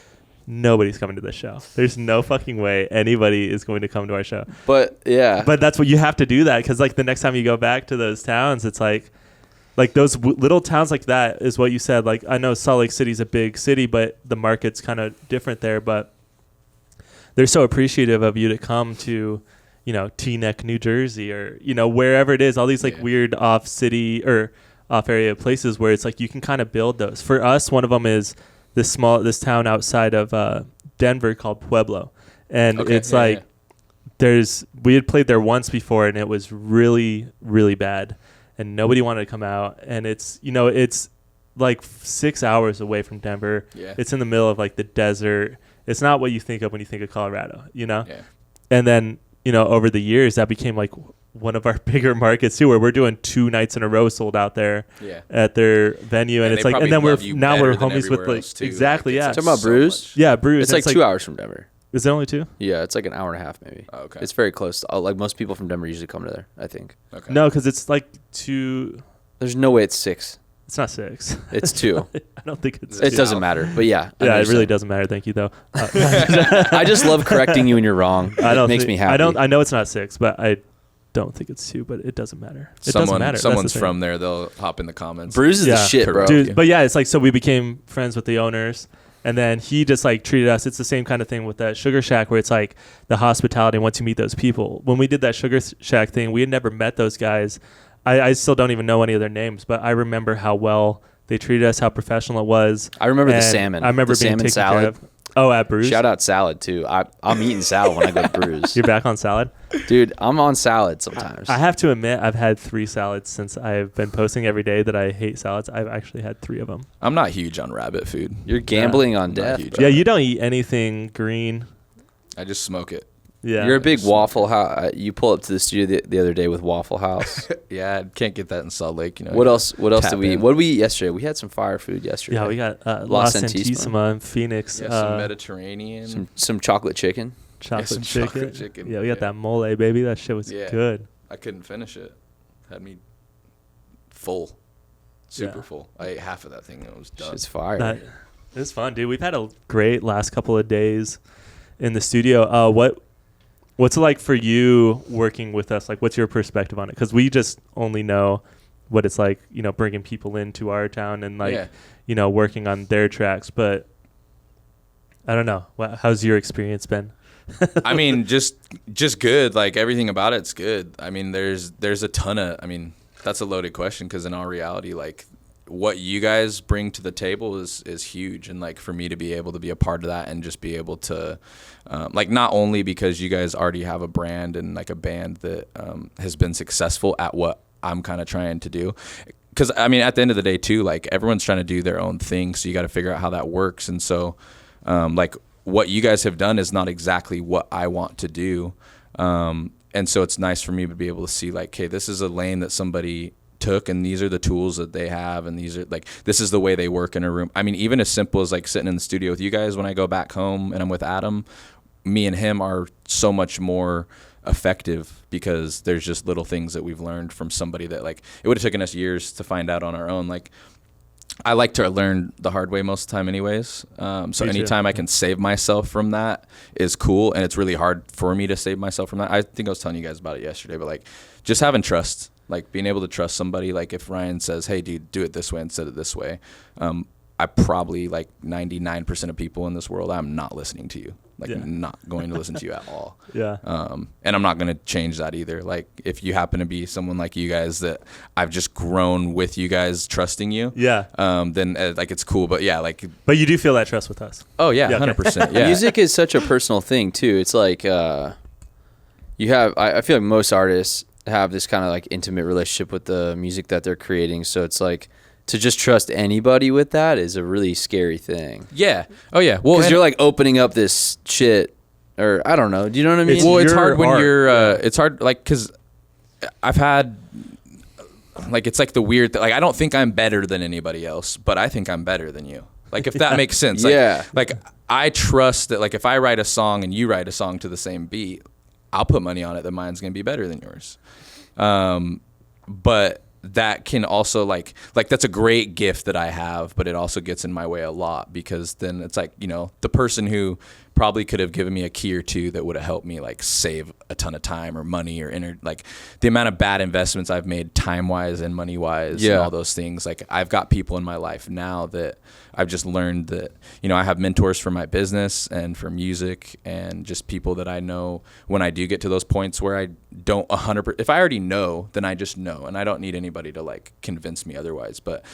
nobody's coming to this show. There's no fucking way anybody is going to come to our show. But yeah, But that's what you have to do that, because like the next time you go back to those towns, it's like those little towns like that is what you said. Like I know Salt Lake City's a big city, but the market's kind of different there. But they're so appreciative of you to come to, Teaneck, New Jersey, or wherever it is. All these like weird off city or off area places where it's like you can kind of build those. For us, one of them is this town outside of Denver called Pueblo, and it's we had played there once before, and it was really, really bad, and nobody wanted to come out. And it's it's like 6 hours away from Denver. Yeah. It's in the middle of like the desert. It's not what you think of when you think of Colorado, Yeah. And then over the years that became like one of our bigger markets too, where we're doing 2 nights in a row sold out there at their venue, and it's like, and then we're homies with like exactly, like, yeah. Talking about Brews? Yeah, Brews. It's like 2 hours from Denver. Is it only 2? Yeah, it's like an hour and a half maybe. Oh, okay. It's very close. Like most people from Denver usually come to there, I think. Okay. No, because it's like 2. There's no way it's 6. It's not 6. It's 2. I don't think it's. It 2. doesn't matter. But yeah. Yeah, it really doesn't matter. Thank you though. I just love correcting you when you're wrong. It makes me happy. I know it's not 6, but I don't think it's 2. But it doesn't matter. It doesn't matter. Someone's from there. They'll hop in the comments. Brews is the shit, bro. Dude, but yeah, it's like, so we became friends with the owners, and then he just like treated us. It's the same kind of thing with that Sugar Shack, where it's like the hospitality once you meet those people. When we did that Sugar Shack thing, we had never met those guys. I still don't even know any of their names, but I remember how well they treated us, how professional it was. I remember the salmon. I remember the being salmon taken salad. care of. Oh, at Brews? Shout out salad too. I'm eating salad when I go to Brews. You're back on salad? Dude, I'm on salad sometimes. I have to admit, I've had 3 salads since I've been posting every day that I hate salads. I've actually had 3 of them. I'm not huge on rabbit food. You're gambling on not death. huge. Bro. Yeah, you don't eat anything green. I just smoke it. Yeah. You're a big Waffle House. You pull up to the studio the other day with Waffle House. Yeah, I can't get that in Salt Lake. What else? What else did we eat? in. What did we eat yesterday? We had some fire food yesterday. Yeah, we got La La Santísima. Santísima in Phoenix. Yeah, some Mediterranean. some chocolate chicken. chocolate, some chicken. chocolate chicken. Yeah, we got Yeah. that mole, baby. That shit was Yeah. good. I couldn't finish it. Had me full. Super Yeah. full. I ate half of that thing and it was done. It's fire. It was fun, dude. We've had a great last couple of days in the studio. What's it like for you working with us? Like, what's your perspective on it? Because we just only know what it's like, bringing people into our town and working on their tracks. But I don't know. How's your experience been? I mean, just good. Like everything about it's good. I mean, there's a ton of. I mean, that's a loaded question because in all reality, like what you guys bring to the table is huge, and like for me to be able to be a part of that and just be able to, like not only because you guys already have a brand and like a band that has been successful at what I'm kind of trying to do. Because I mean, at the end of the day, too, like everyone's trying to do their own thing, so you got to figure out how that works. And so, like what you guys have done is not exactly what I want to do. And so it's nice for me to be able to see like, hey, this is a lane that somebody took, and these are the tools that they have, and these are like, this is the way they work in a room. I mean, even as simple as like sitting in the studio with you guys, when I go back home and I'm with Adam, me and him are so much more effective because there's just little things that we've learned from somebody that like, it would have taken us years to find out on our own. Like, I like to learn the hard way most of the time anyways. So anytime I can save myself from that is cool. And it's really hard for me to save myself from that. I think I was telling you guys about it yesterday, but like just having trust, like being able to trust somebody. Like if Ryan says, hey dude, do it this way instead of this way. I probably, like 99% of people in this world, I'm not listening to you. Like not going to listen to you at all. Yeah. And I'm not going to change that either. Like if you happen to be someone like you guys that I've just grown with you guys trusting you. Yeah. Then like it's cool. But yeah, like. But you do feel that trust with us. Oh yeah, 100%. Yeah. Music is such a personal thing too. It's like you have. I feel like most artists have this kind of like intimate relationship with the music that they're creating. So it's like, to just trust anybody with that is a really scary thing. Yeah. Oh yeah. Well, because you're like opening up this shit, or I don't know. Do you know what I mean? Well, it's hard when you're. It's hard, like, because I've had, like, it's like the weird. Like, I don't think I'm better than anybody else, but I think I'm better than you. Like, if that makes sense. Like, yeah. Like, I trust that, like, if I write a song and you write a song to the same beat, I'll put money on it that mine's gonna be better than yours. But that can also like that's a great gift that I have, but it also gets in my way a lot, because then it's like, you know, the person who probably could have given me a key or two that would have helped me like save a ton of time or money or like the amount of bad investments I've made time wise and money wise and all those things. Like I've got people in my life now that I've just learned that, you know, I have mentors for my business and for music, and just people that I know when I do get to those points where I don't 100%, if I already know, then I just know, and I don't need anybody to like convince me otherwise. But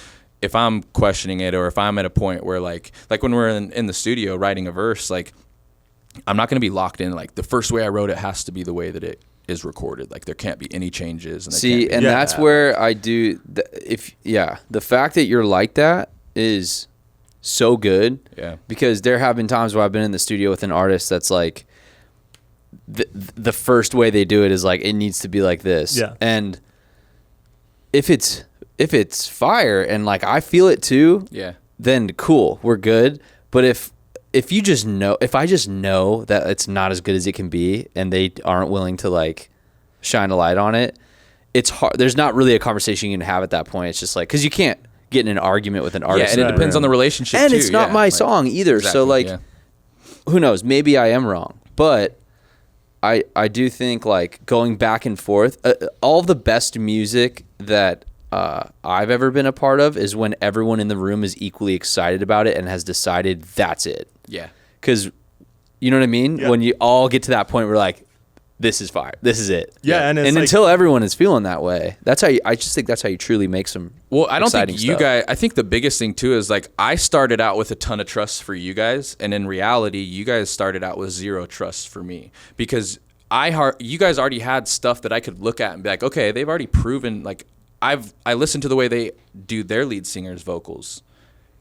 if I'm questioning it, or if I'm at a point where like when we're in the studio writing a verse, like I'm not going to be locked in. Like the first way I wrote it has to be the way that it is recorded. Like there can't be any changes. And see, and that's where I do. The fact that you're like that is so good. Yeah. Because there have been times where I've been in the studio with an artist that's like, the first way they do it is like, it needs to be like this. Yeah. And if it's fire and like I feel it too, then cool, we're good. But if you just know, if I just know that it's not as good as it can be, and they aren't willing to like shine a light on it, it's hard. There's not really a conversation you can have at that point. It's just like, because you can't get in an argument with an artist. Yeah, and it depends on the relationship and too. It's not my song either. Exactly, so like, who knows? Maybe I am wrong, but I do think like going back and forth, all the best music that I've ever been a part of is when everyone in the room is equally excited about it and has decided that's it. Yeah. Because, you know what I mean? Yeah. When you all get to that point where like, this is fire. This is it. Yeah. And it's until everyone is feeling that way, that's how I just think that's how you truly make some. Well, I don't think you stuff. guys, I think the biggest thing too is like, I started out with a ton of trust for you guys. And in reality, you guys started out with zero trust for me, because you guys already had stuff that I could look at and be like, okay, they've already proven, like I listened to the way they do their lead singer's vocals.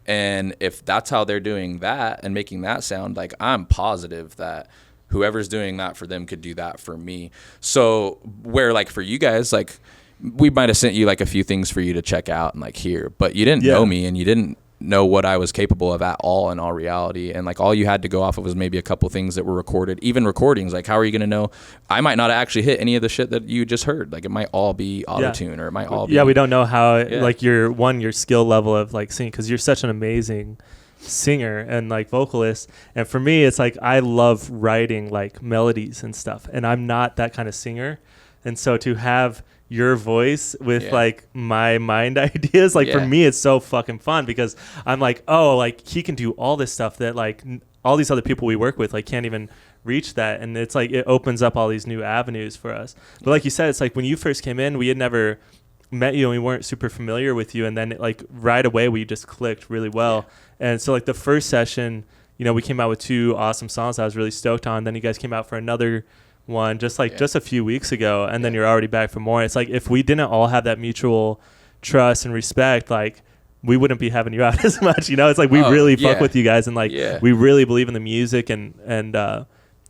And if that's how they're doing that and making that sound, like I'm positive that whoever's doing that for them could do that for me. So where like for you guys, like we might have sent you like a few things for you to check out and like hear, but you didn't know me and you didn't know what I was capable of at all in all reality. And like all you had to go off of was maybe a couple things that were recorded, even recordings. Like how are you going to know? I might not actually hit any of the shit that you just heard. Like it might all be auto-tune or it might all be. Yeah, we don't know how like your skill level of like singing, because you're such an amazing singer and like vocalist. And for me, it's like I love writing like melodies and stuff, and I'm not that kind of singer. And so to have your voice with like my mind ideas, like for me it's so fucking fun, because I'm like, oh, like he can do all this stuff that like all these other people we work with like can't even reach that. And it's like it opens up all these new avenues for us. But like you said, it's like when you first came in, we had never met you and we weren't super familiar with you, and then like right away we just clicked really well. And so like the first session, you know, we came out with 2 awesome songs I was really stoked on. Then you guys came out for another one just a few weeks ago, and then you're already back for more. It's like if we didn't all have that mutual trust and respect, like we wouldn't be having you out as much, you know. It's like we really fuck with you guys, and like we really believe in the music, and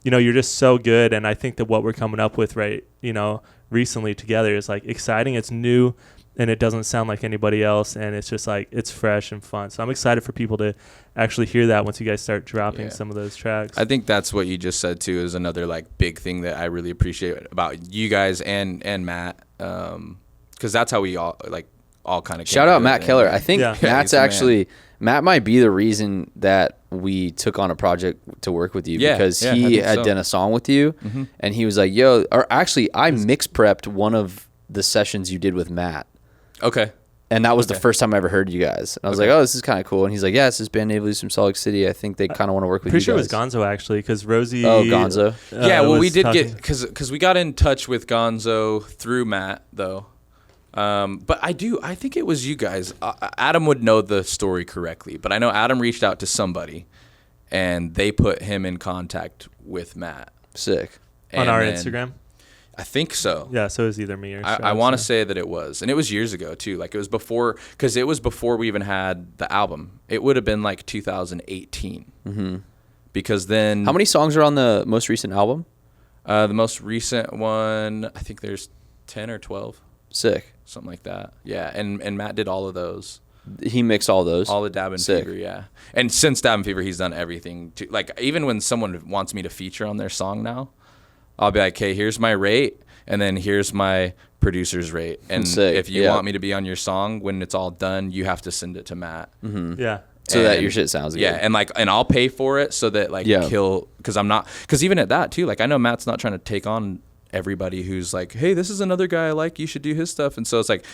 you know, you're just so good. And I think that what we're coming up with right, you know, recently together is like exciting. It's new, and it doesn't sound like anybody else, and it's just like it's fresh and fun. So I'm excited for people to actually hear that once you guys start dropping some of those tracks. I think that's what you just said too is another like big thing that I really appreciate about you guys and Matt, because that's how we all kind of shout out Matt Keller. I think Yeah. Matt's actually Matt might be the reason that we took on a project to work with you, because I he think had so. done a song with you, and he was like, "Yo," or actually, I mix prepped one of the sessions you did with Matt. Okay. And that was the first time I ever heard you guys. And I was like, oh, this is kind of cool. And he's like, yeah, it's this band Naval from Salt Lake City. I think they kind of want to work with Pretty you sure guys. it was Gonzo, actually, because Rosie... Oh, Gonzo. Yeah, well, we was did talking- get... Because we got in touch with Gonzo through Matt, though. But I think it was you guys. Adam would know the story correctly. But I know Adam reached out to somebody, and they put him in contact with Matt. Sick. On our then- Instagram? I think so. Yeah, so it was either me or I want to say that it was. And it was years ago, too. Like, it was before... Because it was before we even had the album. It would have been, like, 2018. Mm-hmm. Because then... How many songs are on the most recent album? The most recent one, I think there's 10 or 12. Sick. Something like that. Yeah, and Matt did all of those. He mixed all those. All the Dab and Sick. Fever, yeah. And since Dab and Fever, he's done everything. Like, even when someone wants me to feature on their song now, I'll be like, hey, here's my rate, and then here's my producer's rate. And Sick. if you Yeah. want me to be on your song, when it's all done, you have to send it to Matt. Yeah. So that And- your shit sounds good. Yeah, and I'll pay for it so that, like, Yeah. because even at that, too, like, I know Matt's not trying to take on everybody who's like, hey, this is another guy I like, you should do his stuff. And so it's like,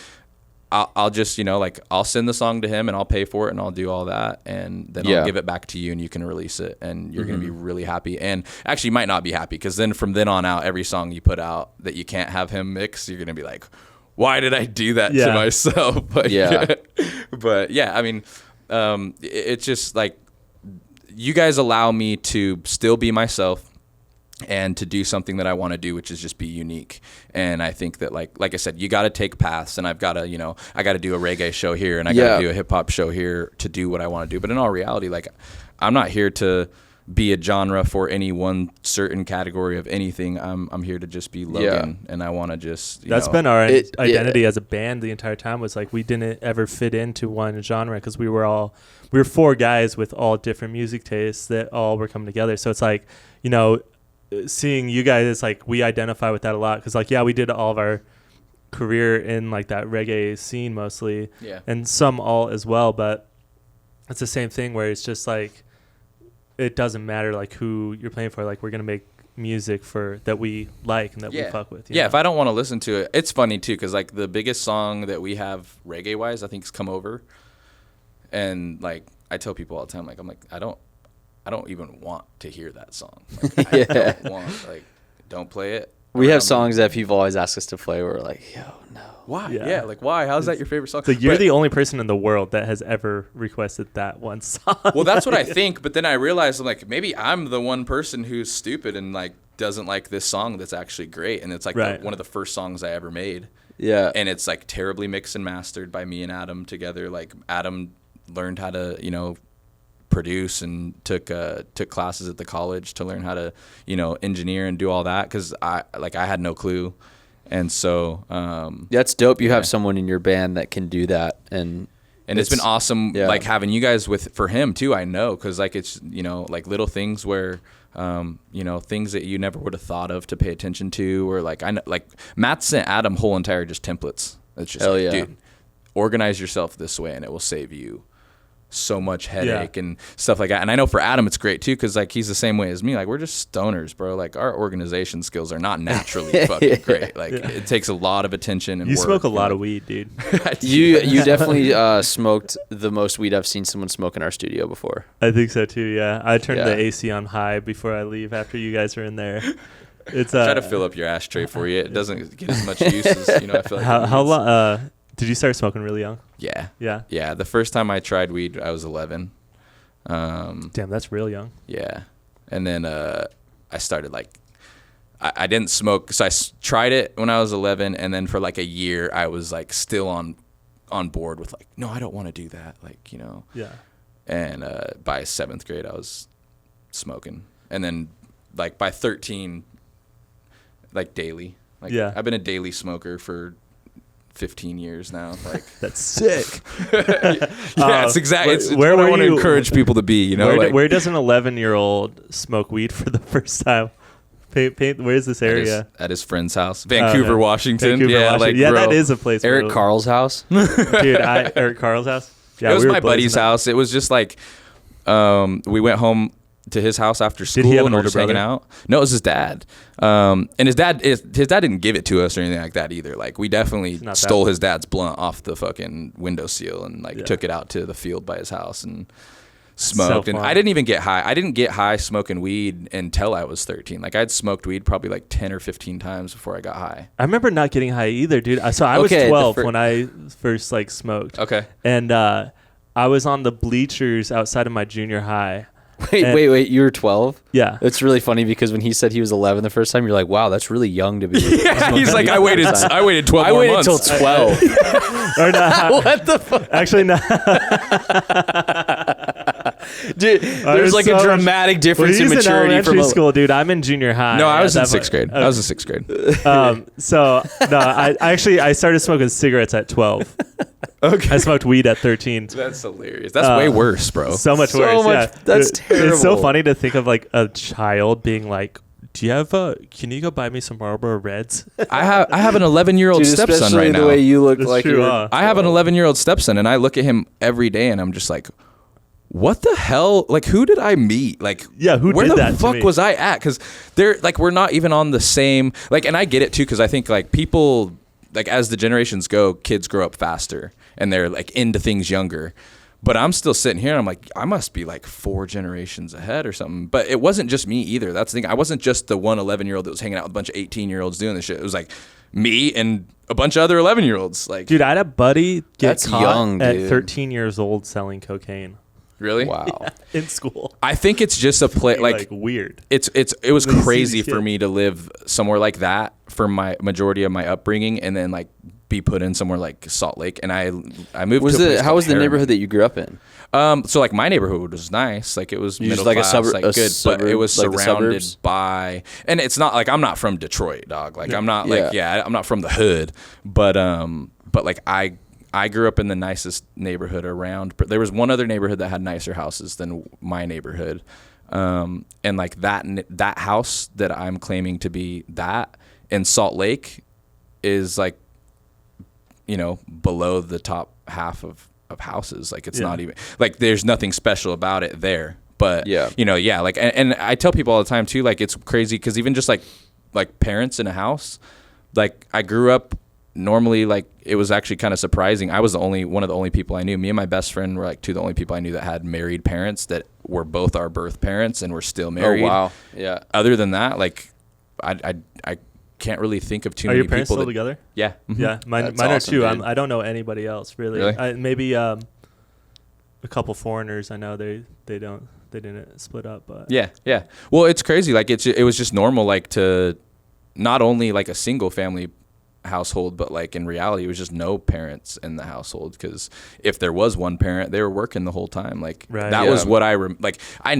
I'll just, like, I'll send the song to him and I'll pay for it and I'll do all that. And then Yeah. I'll give it back to you and you can release it. And you're going to be really happy. And actually, you might not be happy because then from then on out, every song you put out that you can't have him mix, you're going to be like, why did I do that Yeah. to myself? But Yeah. but yeah, I mean, it's just like, you guys allow me to still be myself and to do something that I want to do, which is just be unique. And I think that, like I said, you got to take paths, and I've got to, I got to do a reggae show here, and I got to do a hip hop show here to do what I want to do. But in all reality, like, I'm not here to be a genre for any one certain category of anything. I'm here to just be Logan, and I want to just, That's know, been our identity as a band the entire time, was like we didn't ever fit into one genre because we were four guys with all different music tastes that all were coming together. So it's like, seeing you guys, it's like we identify with that a lot because, like, yeah, we did all of our career in like that reggae scene mostly, and some alt as well, but it's the same thing where it's just like it doesn't matter like who you're playing for. Like, we're gonna make music for that we like and that we fuck with. You know? If I don't want to listen to it, it's funny too because, like, the biggest song that we have reggae wise, I think, is "Come Over," and, like, I tell people all the time, like, I'm like, I don't even want to hear that song. Like, I don't want, like, don't play it. We have songs that people always ask us to play where we're like, yo, no. Why? Yeah. Yeah, like, why? How's that your favorite song? So you're But- the only person in the world that has ever requested that one song. Well, that's what I think, but then I realized, I'm like, maybe I'm the one person who's stupid and, like, doesn't like this song that's actually great, and it's like one of the first songs I ever made. Yeah. And it's, like, terribly mixed and mastered by me and Adam together. Like, Adam learned how to, produce and took classes at the college to learn how to, engineer and do all that because I had no clue. And so That's dope. You have someone in your band that can do that, and it's been awesome, yeah. like, having you guys for him too. I know, because, like, it's, like, little things where things that you never would have thought of to pay attention to, or, like, I know, like, Matt sent Adam whole entire just templates. It's just Hell like, yeah. dude, organize yourself this way and it will save you so much headache and stuff like that. And I know for Adam it's great too, because, like, he's the same way as me. Like, we're just stoners, bro. Like, our organization skills are not naturally fucking great. Like, it takes a lot of attention and You work. smoke a lot of weed, dude. you definitely smoked the most weed I've seen someone smoke in our studio before. I think so too. Yeah, I turned Yeah. the AC on high before I leave after you guys are in there. It's Try to fill up your ashtray for you. It doesn't get as much use as, I feel like how long? Did you start smoking really young? Yeah. Yeah. The first time I tried weed, I was 11. Damn, that's real young. Yeah. And then I started, like, I didn't smoke. So I tried it when I was 11. And then for, like, a year, I was, like, still on board with, like, no, I don't want to do that. Like, Yeah. And by 7th grade, I was smoking. And then, like, by 13, like, daily. Like, Yeah. I've been a daily smoker for 15 years now. Like That's sick. yeah, it's exactly. It's where what I were want to you- encourage people to be. You know, Where does an 11-year-old smoke weed for the first time? Where's this area? at his friend's house, Vancouver, Okay. Washington. Vancouver, yeah, Washington. like Yeah, bro, that is a place. Eric where- Carl's house. Dude, Eric Carl's house. Yeah, it was we were my buddy's blazing that. house. It was just like, we went home to his house after school. Did he have an and we were older just hanging brother? out. No, it was his dad. And his dad didn't give it to us or anything like that either. Like we definitely not that stole bad. his dad's blunt off the fucking windowsill and like Yeah. took it out to the field by his house and So smoked. And fun. I didn't even get high. I didn't get high smoking weed until I was 13. Like I'd smoked weed probably like 10 or 15 times before I got high. I remember not getting high either, dude. So I was Okay, 12 when I first like smoked. Okay. And I was on the bleachers outside of my junior high. Wait. You were 12? Yeah. It's really funny because when he said he was 11 the first time, you're like, wow, that's really young to be. Yeah, he's like, I waited 12 I more waited months. till 12. Or not. What the fuck? Actually, no. Dude, there's like a dramatic difference in he's maturity in from elementary school, dude. I'm in junior high. No, I was in At that sixth grade. point. I was in sixth grade. I started smoking cigarettes at 12. Okay. I smoked weed at 13. That's hilarious. That's way worse, bro. So much So worse. much- Yeah. that's It's so terrible. funny to think of like a child being like, "Do you have can you go buy me some Marlboro Reds?" I have an 11-year-old Dude, stepson especially right the now. way you look That's like true, you're. huh? I have an 11-year-old stepson, and I look at him every day, and I'm just like, what the hell? Like, who did I meet? Like, Yeah, who where did the that to fuck me? was I at? Because they're like, we're not even on the same. Like, and I get it too, because I think like people, like as the generations go, kids grow up faster, and they're like into things younger. But I'm still sitting here and I'm like, I must be like 4 generations ahead or something. But it wasn't just me either. That's the thing. I wasn't just the one 11-year-old that was hanging out with a bunch of 18-year-olds doing this shit. It was like me and a bunch of other 11-year-olds. Like, Dude, I had a buddy get That's caught young, at dude. 13 years old selling cocaine really? Wow. in school. I think it's just a play. Like weird. It was When you see crazy these for kids. me to live somewhere like that for my majority of my upbringing, and then like be put in somewhere like Salt Lake. And I moved. Was to a place how called was the Harriman. neighborhood that you grew up in? So like my neighborhood was nice. Like it was You just middle like a class, suburb- like a good, but it suburb, was like the surrounded suburbs? by. And it's not like I'm not from Detroit, dog. Like I'm not like Yeah. I'm not from the hood, but like I grew up in the nicest neighborhood around. But there was one other neighborhood that had nicer houses than my neighborhood, and like that house that I'm claiming to be that in Salt Lake is like, you know, below the top half of houses. Like it's not even like there's nothing special about it there. But Yeah. you know, yeah, like and I tell people all the time too, like it's crazy because even just like parents in a house, like I grew up normally, like it was actually kind of surprising. I was one of the only people I knew. Me and my best friend were like two of the only people I knew that had married parents that were both our birth parents and were still married. Oh wow. Yeah. Other than that, like I can't really think of too Are many your parents people still that, together? Yeah. Mhm. Yeah, mine That's are awesome, too. dude. I don't know anybody else really. Really? Maybe a couple foreigners. I know they didn't split up, but Yeah, yeah. Well, it's crazy. Like it was just normal, like to not only like a single family household, but like in reality, it was just no parents in the household because if there was one parent, they were working the whole time. Like Right. that Yeah. was what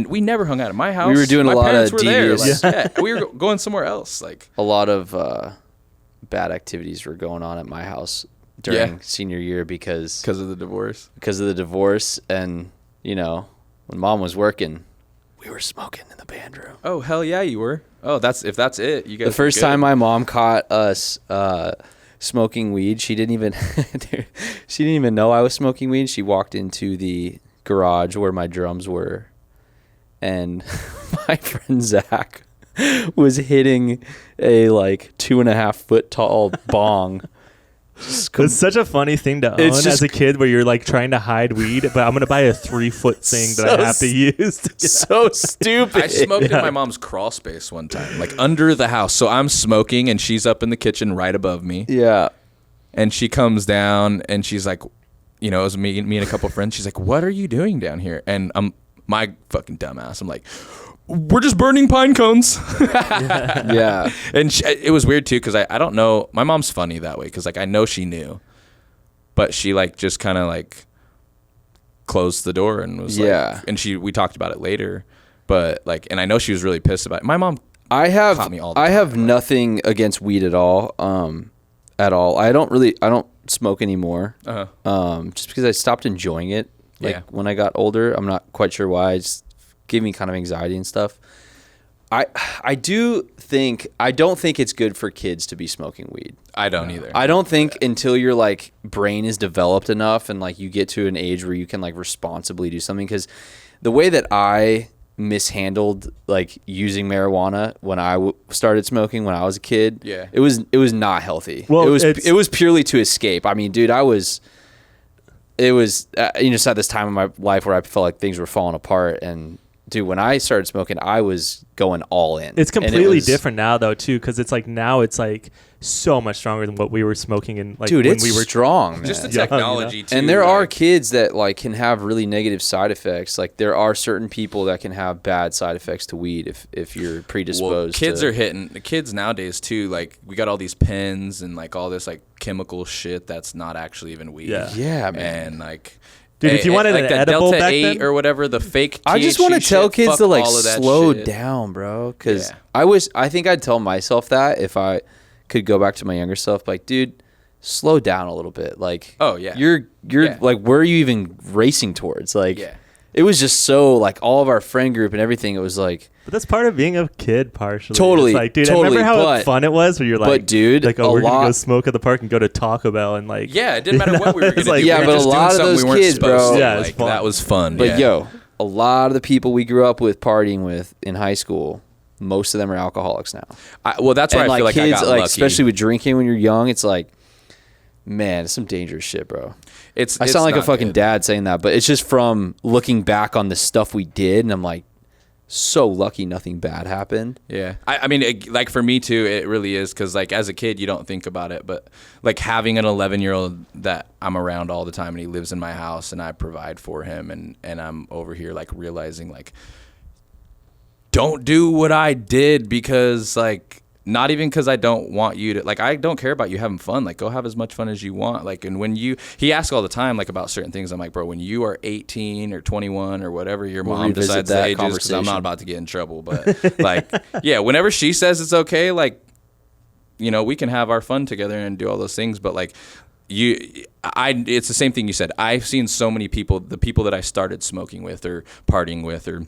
we never hung out at my house. We were doing my a lot parents of were there. devious- Like, yeah, we were going somewhere else. Like A lot of bad activities were going on at my house during senior year because of the divorce. of the divorce, and you know, when mom was working, we were smoking in the band room. Oh hell yeah, you were. Oh, if that's it. You guys. The first were good. time my mom caught us smoking weed, she didn't even know I was smoking weed. She walked into the garage where my drums were, and my friend Zach was hitting a like 2.5 foot tall bong. It's such a funny thing to own It's as just- a kid where you're like trying to hide weed, but I'm gonna buy a 3-foot thing that I have to use. So stupid. I smoked in my mom's crawl space one time, like under the house. So I'm smoking and she's up in the kitchen right above me. Yeah. And she comes down and she's like, you know, it was me and a couple friends. She's like, "What are you doing down here?" And I'm my fucking dumbass. I'm like, "We're just burning pine cones." Yeah. And it was weird too because I don't know. My mom's funny that way because like I know she knew, but she like just kind of like closed the door and was like, and we talked about it later, but like, and I know she was really pissed about it. My mom. Caught me all the I time, have but- nothing against weed at all. I don't smoke anymore. Just because I stopped enjoying it. Like Yeah. when I got older, I'm not quite sure why. It just gave me kind of anxiety and stuff. I don't think it's good for kids to be smoking weed. I don't either. I don't think until your like brain is developed enough and like you get to an age where you can like responsibly do something, because the way that I mishandled like using marijuana when I started smoking when I was a kid, Yeah. it was not healthy. Well, it was purely to escape. I mean, dude, it was just at this time in my life where I felt like things were falling apart. And dude, when I started smoking, I was going all in. It's completely different now, though, too, because it's like now it's like so much stronger than what we were smoking in. Like, dude, when it's we were strong, man. Just the young, technology, too. And there are like- kids that like can have really negative side effects. Like there are certain people that can have bad side effects to weed if you're predisposed. Well, kids are hitting the kids nowadays too. Like we got all these pens and like all this like chemical shit that's not actually even weed. Yeah, man. And like, Dude, if you wanted like an that edible Delta back 8 then- or whatever, the fake. I just want to THC tell shit, kids fuck to like all of that slow shit. down, bro. Because Yeah. I think I'd tell myself that if I could go back to my younger self, like, dude, slow down a little bit. Like, Oh, yeah. you're Yeah. like, where are you even racing towards? Like, Yeah. it was just so like all of our friend group and everything. It was like, But that's part of being a kid, partially. Totally, It's like, dude, totally, I remember how but- fun it was when you're like, but dude, like, a oh, we're gonna go lot- smoke at the park and go to Taco Bell and like, Yeah, it didn't matter what we were It's gonna like- do. Yeah, We were but a just doing lot of something those we weren't kids, supposed bro- to. Yeah, it's like, fun. that was fun. but yeah. yo, a lot of the people we grew up with partying with in high school, most of them are alcoholics now. Well, that's where And I feel like kids, I got like lucky. especially with drinking when you're young, it's like, man, it's some dangerous shit, bro. I sound like a not fucking good. dad saying that, but it's just from looking back on the stuff we did, and I'm like, so lucky nothing bad happened. Yeah, I mean, like for me too, it really is because like as a kid you don't think about it, but like having an 11-year-old that I'm around all the time and he lives in my house and I provide for him and I'm over here like realizing like, don't do what I did because like. Not even because I don't want you to, like, I don't care about you having fun. Like, go have as much fun as you want. Like, and when he asks all the time, like, about certain things, I'm like, bro, when you are 18 or 21 or whatever your We'll mom revisit decides that the age is, because I'm conversation. not about to get in trouble. But, like, yeah, whenever she says it's okay, like, you know, we can have our fun together and do all those things. But, like, it's the same thing you said. I've seen so many people, the people that I started smoking with or partying with or,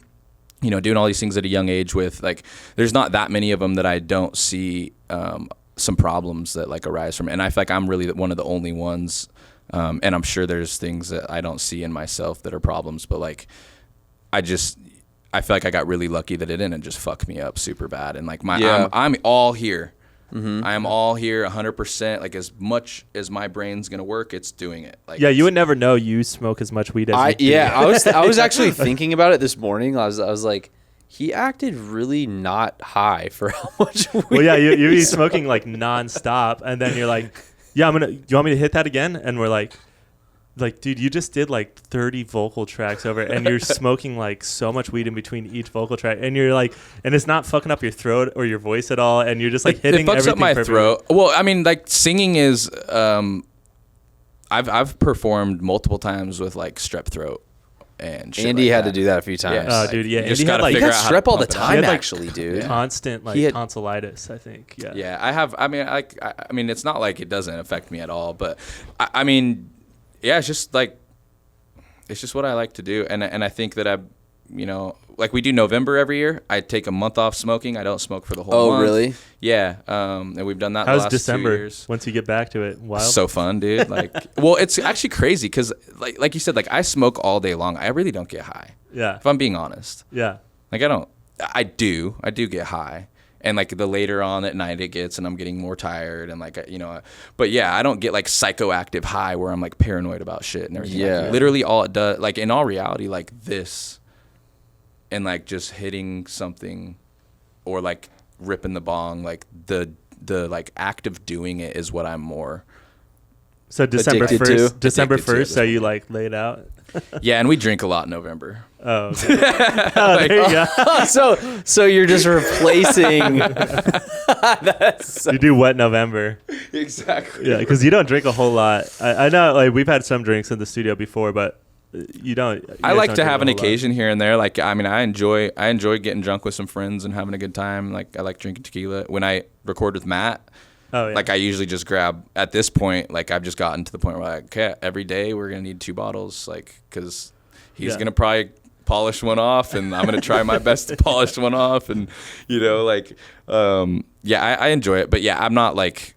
you know, doing all these things at a young age with, like, there's not that many of them that I don't see some problems that, like, arise from it. And I feel like I'm really one of the only ones, and I'm sure there's things that I don't see in myself that are problems, but, like, I feel like I got really lucky that it didn't just fuck me up super bad. And, like, I'm all here. Mm-hmm. I am all here 100%. Like, as much as my brain's going to work, it's doing it. Like, yeah, you would never know you smoke as much weed as you do. I was actually thinking about it this morning. I was like, he acted really not high for how much weed. Well, yeah, you'd be smoking like nonstop, and then you're like, yeah, you want me to hit that again? And we're like, dude, you just did like 30 vocal tracks over, and you're smoking like so much weed in between each vocal track, and you're like, and it's not fucking up your throat or your voice at all, and you're just like hitting it fucks everything up my perfectly. throat. Well, I mean, like, singing is I've performed multiple times with like strep throat and shit. Andy like had that. to do that a few times. Yeah. Dude, yeah, You just Andy had, gotta like- He figure got out how to strep all the pump it out. time, He had, like, actually, dude. Constant like He had- tonsillitis, I think. Yeah. Yeah, I have. I mean, I mean, it's not like it doesn't affect me at all, but I mean, yeah, it's just like, it's just what I like to do, and I think that you know, like we do November every year. I take a month off smoking. I don't smoke for the whole month. Oh, really? Yeah, and we've done that How's the last December 2 years. once you get back to it? Wild. So fun, dude. Like, well, it's actually crazy because, like you said, like I smoke all day long. I really don't get high. Yeah. If I'm being honest, Yeah. like I do get high, and like the later on at night it gets, and I'm getting more tired, and like, you know, but yeah, I don't get like psychoactive high where I'm like paranoid about shit and everything. Yeah. Like, literally all it does, like in all reality, like this, and like just hitting something, or like ripping the bong, like the like act of doing it is what I'm more. So December Addicted 1st, to? December Addicted to 1st, at so this you like laid out? Yeah, and we drink a lot in November. Oh, okay. Oh, there you go. so you're just replacing. You do wet November. Exactly. Yeah, because you don't drink a whole lot. I know, like, we've had some drinks in the studio before, but you don't. you I guys like don't to drink have a an whole lot. occasion here and there. Like, I mean, I enjoy getting drunk with some friends and having a good time. Like, I like drinking tequila. When I record with Matt, Oh, yeah. Like I usually just grab at this point. Like I've just gotten to the point where like, okay, every day we're gonna need 2 bottles, like because he's gonna probably polish one off, and I'm gonna try my best to polish one off, and like, I enjoy it, but yeah, I'm not like.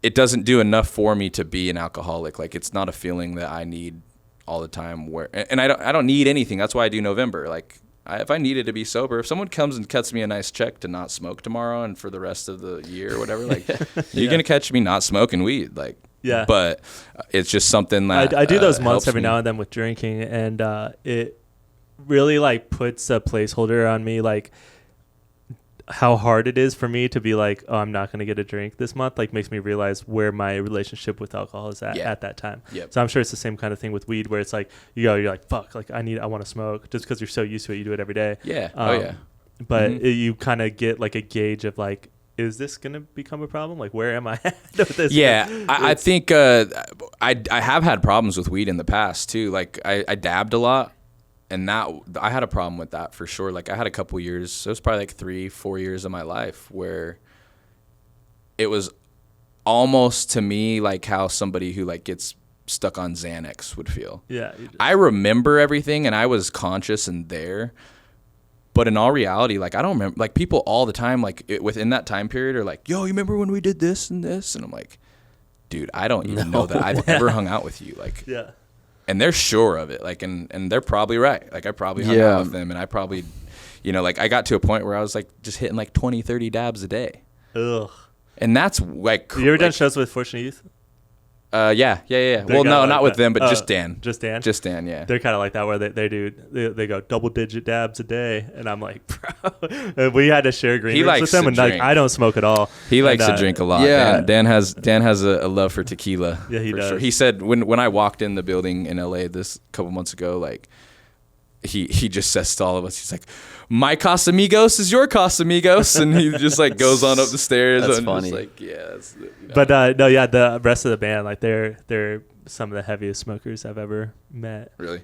It doesn't do enough for me to be an alcoholic. Like it's not a feeling that I need all the time. And I don't need anything. That's why I do November. Like if I needed to be sober, if someone comes and cuts me a nice check to not smoke tomorrow and for the rest of the year or whatever, like you're gonna catch me not smoking weed. Like but it's just something that I do those months every me. now and then with drinking, and it really like puts a placeholder on me, like how hard it is for me to be like, oh, I'm not going to get a drink this month, like makes me realize where my relationship with alcohol is at that time. So I'm sure it's the same kind of thing with weed, where it's like you're like, fuck, like I want to smoke, just because you're so used to it, you do it every day. But you kind of get like a gauge of like, is this going to become a problem? Like, where am I at with this? I think I have had problems with weed in the past too. Like I dabbed a lot. And that I had a problem with that for sure. Like I had a couple years, it was probably like 3-4 years of my life where it was almost to me like how somebody who like gets stuck on Xanax would feel. Yeah. I remember everything and I was conscious and there, but in all reality, like I don't remember, like people all the time, like within that time period are like, yo, you remember when we did this and this? And I'm like, dude, I don't even know that I've ever hung out with you. Like, and they're sure of it, like, and they're probably right. Like, I probably hung out with them, and I probably, like, I got to a point where I was, like, just hitting, like, 20, 30 dabs a day. Ugh. And that's, like... You ever done shows with Fortunate Youth? Yeah. Well, no, not with them, but just Dan. Just Dan? Just Dan, yeah. They're kind of like that, where they go double-digit dabs a day, and I'm like, bro. We had to share green rooms with them, and like, I don't smoke at all. He likes to drink a lot. Yeah. Dan has a love for tequila. Yeah, he does. Sure. He said when I walked in the building in LA this couple months ago, like, he just says to all of us, he's like, my Casamigos is your Casamigos, and he just like goes on up the stairs. That's and funny. Just like, that's, But the rest of the band, like they're some of the heaviest smokers I've ever met. Really,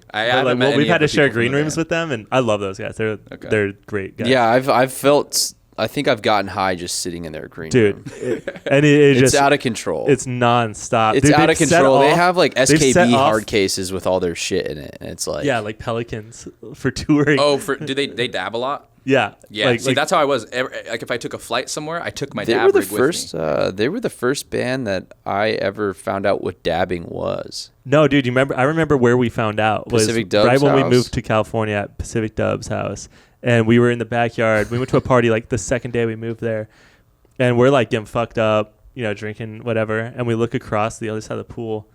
we've had to share green rooms with them, and I love those guys. They're great guys. Yeah, I've felt. I think I've gotten high just sitting in their green room. It's out of control. It's nonstop. It's out of control. They have like SKB hard off cases with all their shit in it, and it's like like Pelicans for touring. Oh, do they dab a lot? Yeah. See, that's how I was. Like if I took a flight somewhere, I took my they dab were the rig first. with me. They were the first band that I ever found out what dabbing was. No, dude, you remember? I remember where we found out was Pacific Dub's right when we house? moved to California at Pacific Dub's house, and we were in the backyard. We went to a party like the second day we moved there, and we're like getting fucked up, drinking whatever, and we look across the other side of the pool.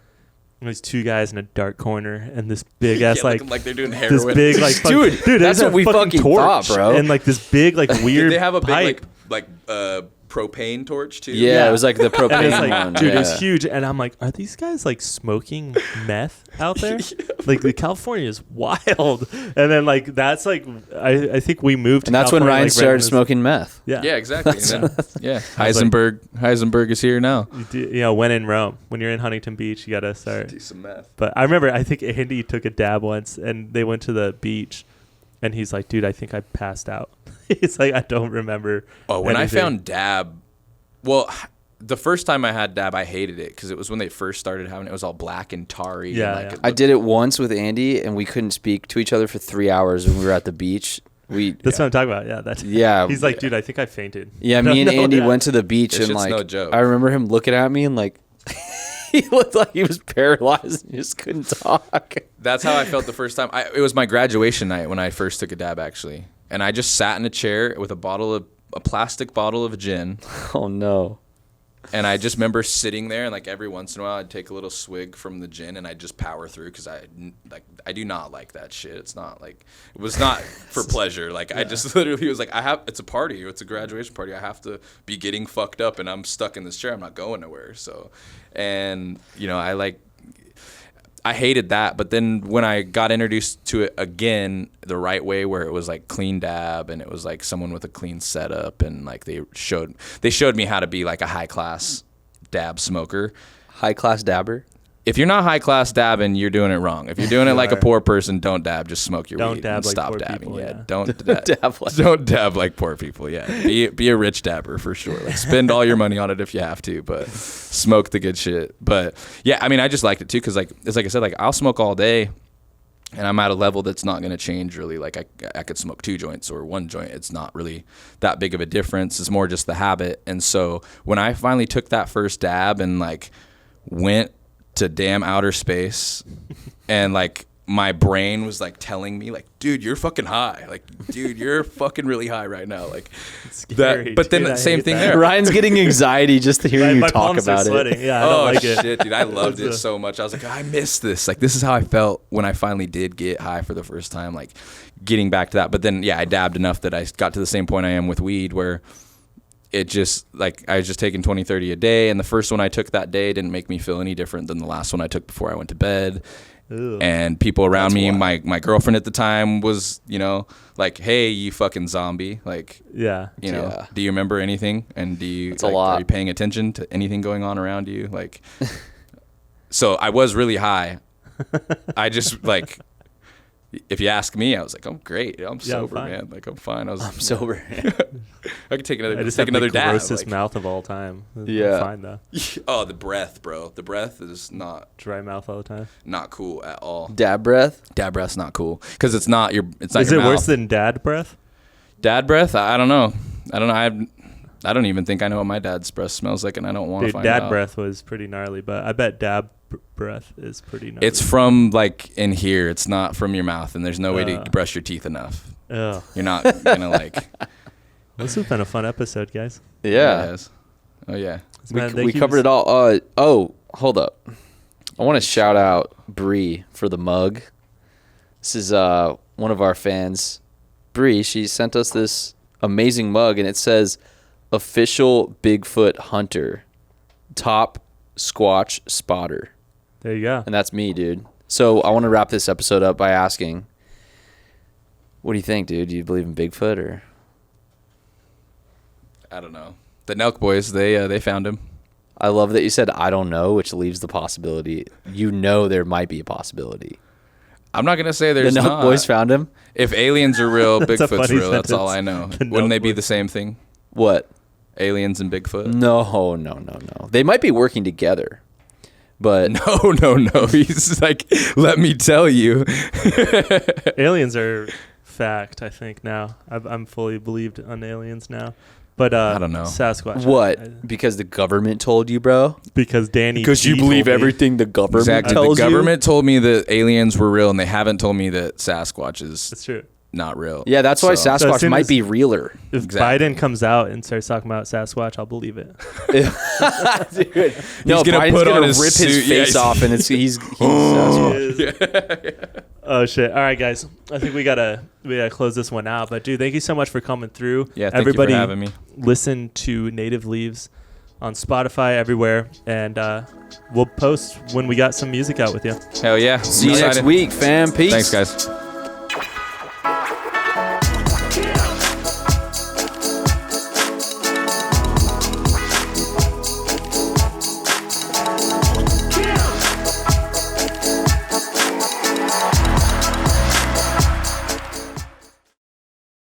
And there's 2 guys in a dark corner, and this big ass like they're doing heroin. this big like dude, that's what we fucking torch, thought, bro. And like this big like weird. Did they have a big pipe. like propane torch too? Yeah, it was like the propane And it's like, one. dude, yeah. it's huge. And I'm like, are these guys like smoking meth out there? Like the California is wild. And then like that's like I think we moved to And that's when California, Ryan like, started smoking meth. Yeah. Yeah, exactly. Heisenberg is here now. When in Rome, when you're in Huntington Beach, you gotta start. Do some meth. But I remember, I think Andy took a dab once, and they went to the beach, and he's like, dude, I think I passed out. He's like, I don't remember. Oh, when anything. I found dab, well, the first time I had dab, I hated it because it was when they first started having it. It was all black and tarry. Yeah, and I did it once with Andy, and we couldn't speak to each other for 3 hours when we were at the beach. That's what I'm talking about. Yeah, yeah. He's like, dude, I think I fainted. Yeah, me and Andy went to the beach, and like, no joke. I remember him looking at me and like, he looked like he was paralyzed and he just couldn't talk. That's how I felt the first time. It was my graduation night when I first took a dab, actually, and I just sat in a chair with a plastic bottle of gin. Oh no. And I just remember sitting there, and like every once in a while, I'd take a little swig from the gin, and I'd just power through because I do not like that shit. It's not like it was not for pleasure. Like I just literally was like, it's a party, it's a graduation party. I have to be getting fucked up, and I'm stuck in this chair. I'm not going nowhere. So, and I hated that, but then when I got introduced to it again the right way, where it was like clean dab and it was like someone with a clean setup, and like they showed me how to be like a high class dab smoker. High class dabber. if you're not high class dabbing, you're doing it wrong. If you're doing it like a poor person, don't dab. Just smoke your weed dab and like stop poor dabbing. people, yeah. Don't Dab dab like poor people. Yeah, be a rich dabber for sure. Like spend all your money on it if you have to, but smoke the good shit. But yeah, I mean, I just liked it too because like it's like I said, like I'll smoke all day. And I'm at a level that's not going to change really. Like I could smoke 2 joints or 1 joint. It's not really that big of a difference. It's more just the habit. And so when I finally took that first dab and like went to damn outer space and like my brain was like telling me like, dude, you're fucking high. Like, dude, you're fucking really high right now. Like scary, that. But then dude, the same thing there. Ryan's getting anxiety just to hear you my talk palms are about sweating. it. Yeah, I don't like it. Shit, dude, I loved it so much. I was like, I miss this. Like, this is how I felt when I finally did get high for the first time. Like, getting back to that. But then, yeah, I dabbed enough that I got to the same point I am with weed, where it just like I was just taking 20, 30 a day, and the first one I took that day didn't make me feel any different than the last one I took before I went to bed. Ew. And people around me, my girlfriend at the time was, you know, like, hey, you fucking zombie. Like, Yeah. you know, Yeah. do you remember anything? And do you, It's a like, lot. are you paying attention to anything going on around you? Like, so I was really high. I just like, if you ask me, I was like, I'm great. I'm sober, fine. man. Like, I'm fine. I'm sober. I could take I another, just take have another the dab. grossest Like, mouth of all time. Yeah. I'm fine though. oh, the breath, bro. The breath is Dry mouth all the time. not cool at all. Dab breath? Dad breath's not cool because it's not your. It's not Is your it mouth. worse than dad breath? Dad breath? I don't know. I don't even think I know what my dad's breath smells like, and I don't want to Dude, find dad out. breath was pretty gnarly, but I bet dab breath is pretty gnarly. It's from like in here. It's not from your mouth, and there's no way to Uh. brush your teeth enough. Ugh. You're not gonna like. This has been a fun episode, guys. Yeah. Yes. Oh yeah. Man, We thank you. covered it all. Hold up. I want to shout out Bree for the mug. This is one of our fans. Bree, she sent us this amazing mug, and it says, "Official Bigfoot Hunter, Top Squatch Spotter." There you go. And that's me, dude. So I want to wrap this episode up by asking, what do you think, dude? Do you believe in Bigfoot or? I don't know. The Nelk boys, they found him. I love that you said I don't know, which leaves the possibility. You know there might be a possibility. I'm not gonna say there's The Nelk not. boys found him? If aliens are real, That's a Bigfoot's funny real. That's all I know. sentence. The Wouldn't they Nelk be boys. the same thing? What? Aliens and Bigfoot? No. They might be working together. But No. He's like, let me tell you. Aliens are fact, I think, now. I'm fully believed on aliens now. But I don't know. Sasquatch. what? Because the government told you, bro? Because Danny Because you G believe told me. everything the government Exactly. tells The you? government told me that aliens were real, and they haven't told me that Sasquatch is That's true. not real. Yeah, that's why So- Sasquatch soon might as- be realer. If Exactly. Biden comes out and starts talking about Sasquatch, I'll believe it. Dude. No, gonna Biden's put on gonna his rip suit. his Yeah, face he's- off, and he's Sasquatch. Oh shit! All right, guys. I think we gotta close this one out. But dude, thank you so much for coming through. Yeah, thank everybody you for having me. listen to Native Leaves on Spotify everywhere, and we'll post when we got some music out with you. Hell yeah. See you next week, fam. Peace. Thanks, guys.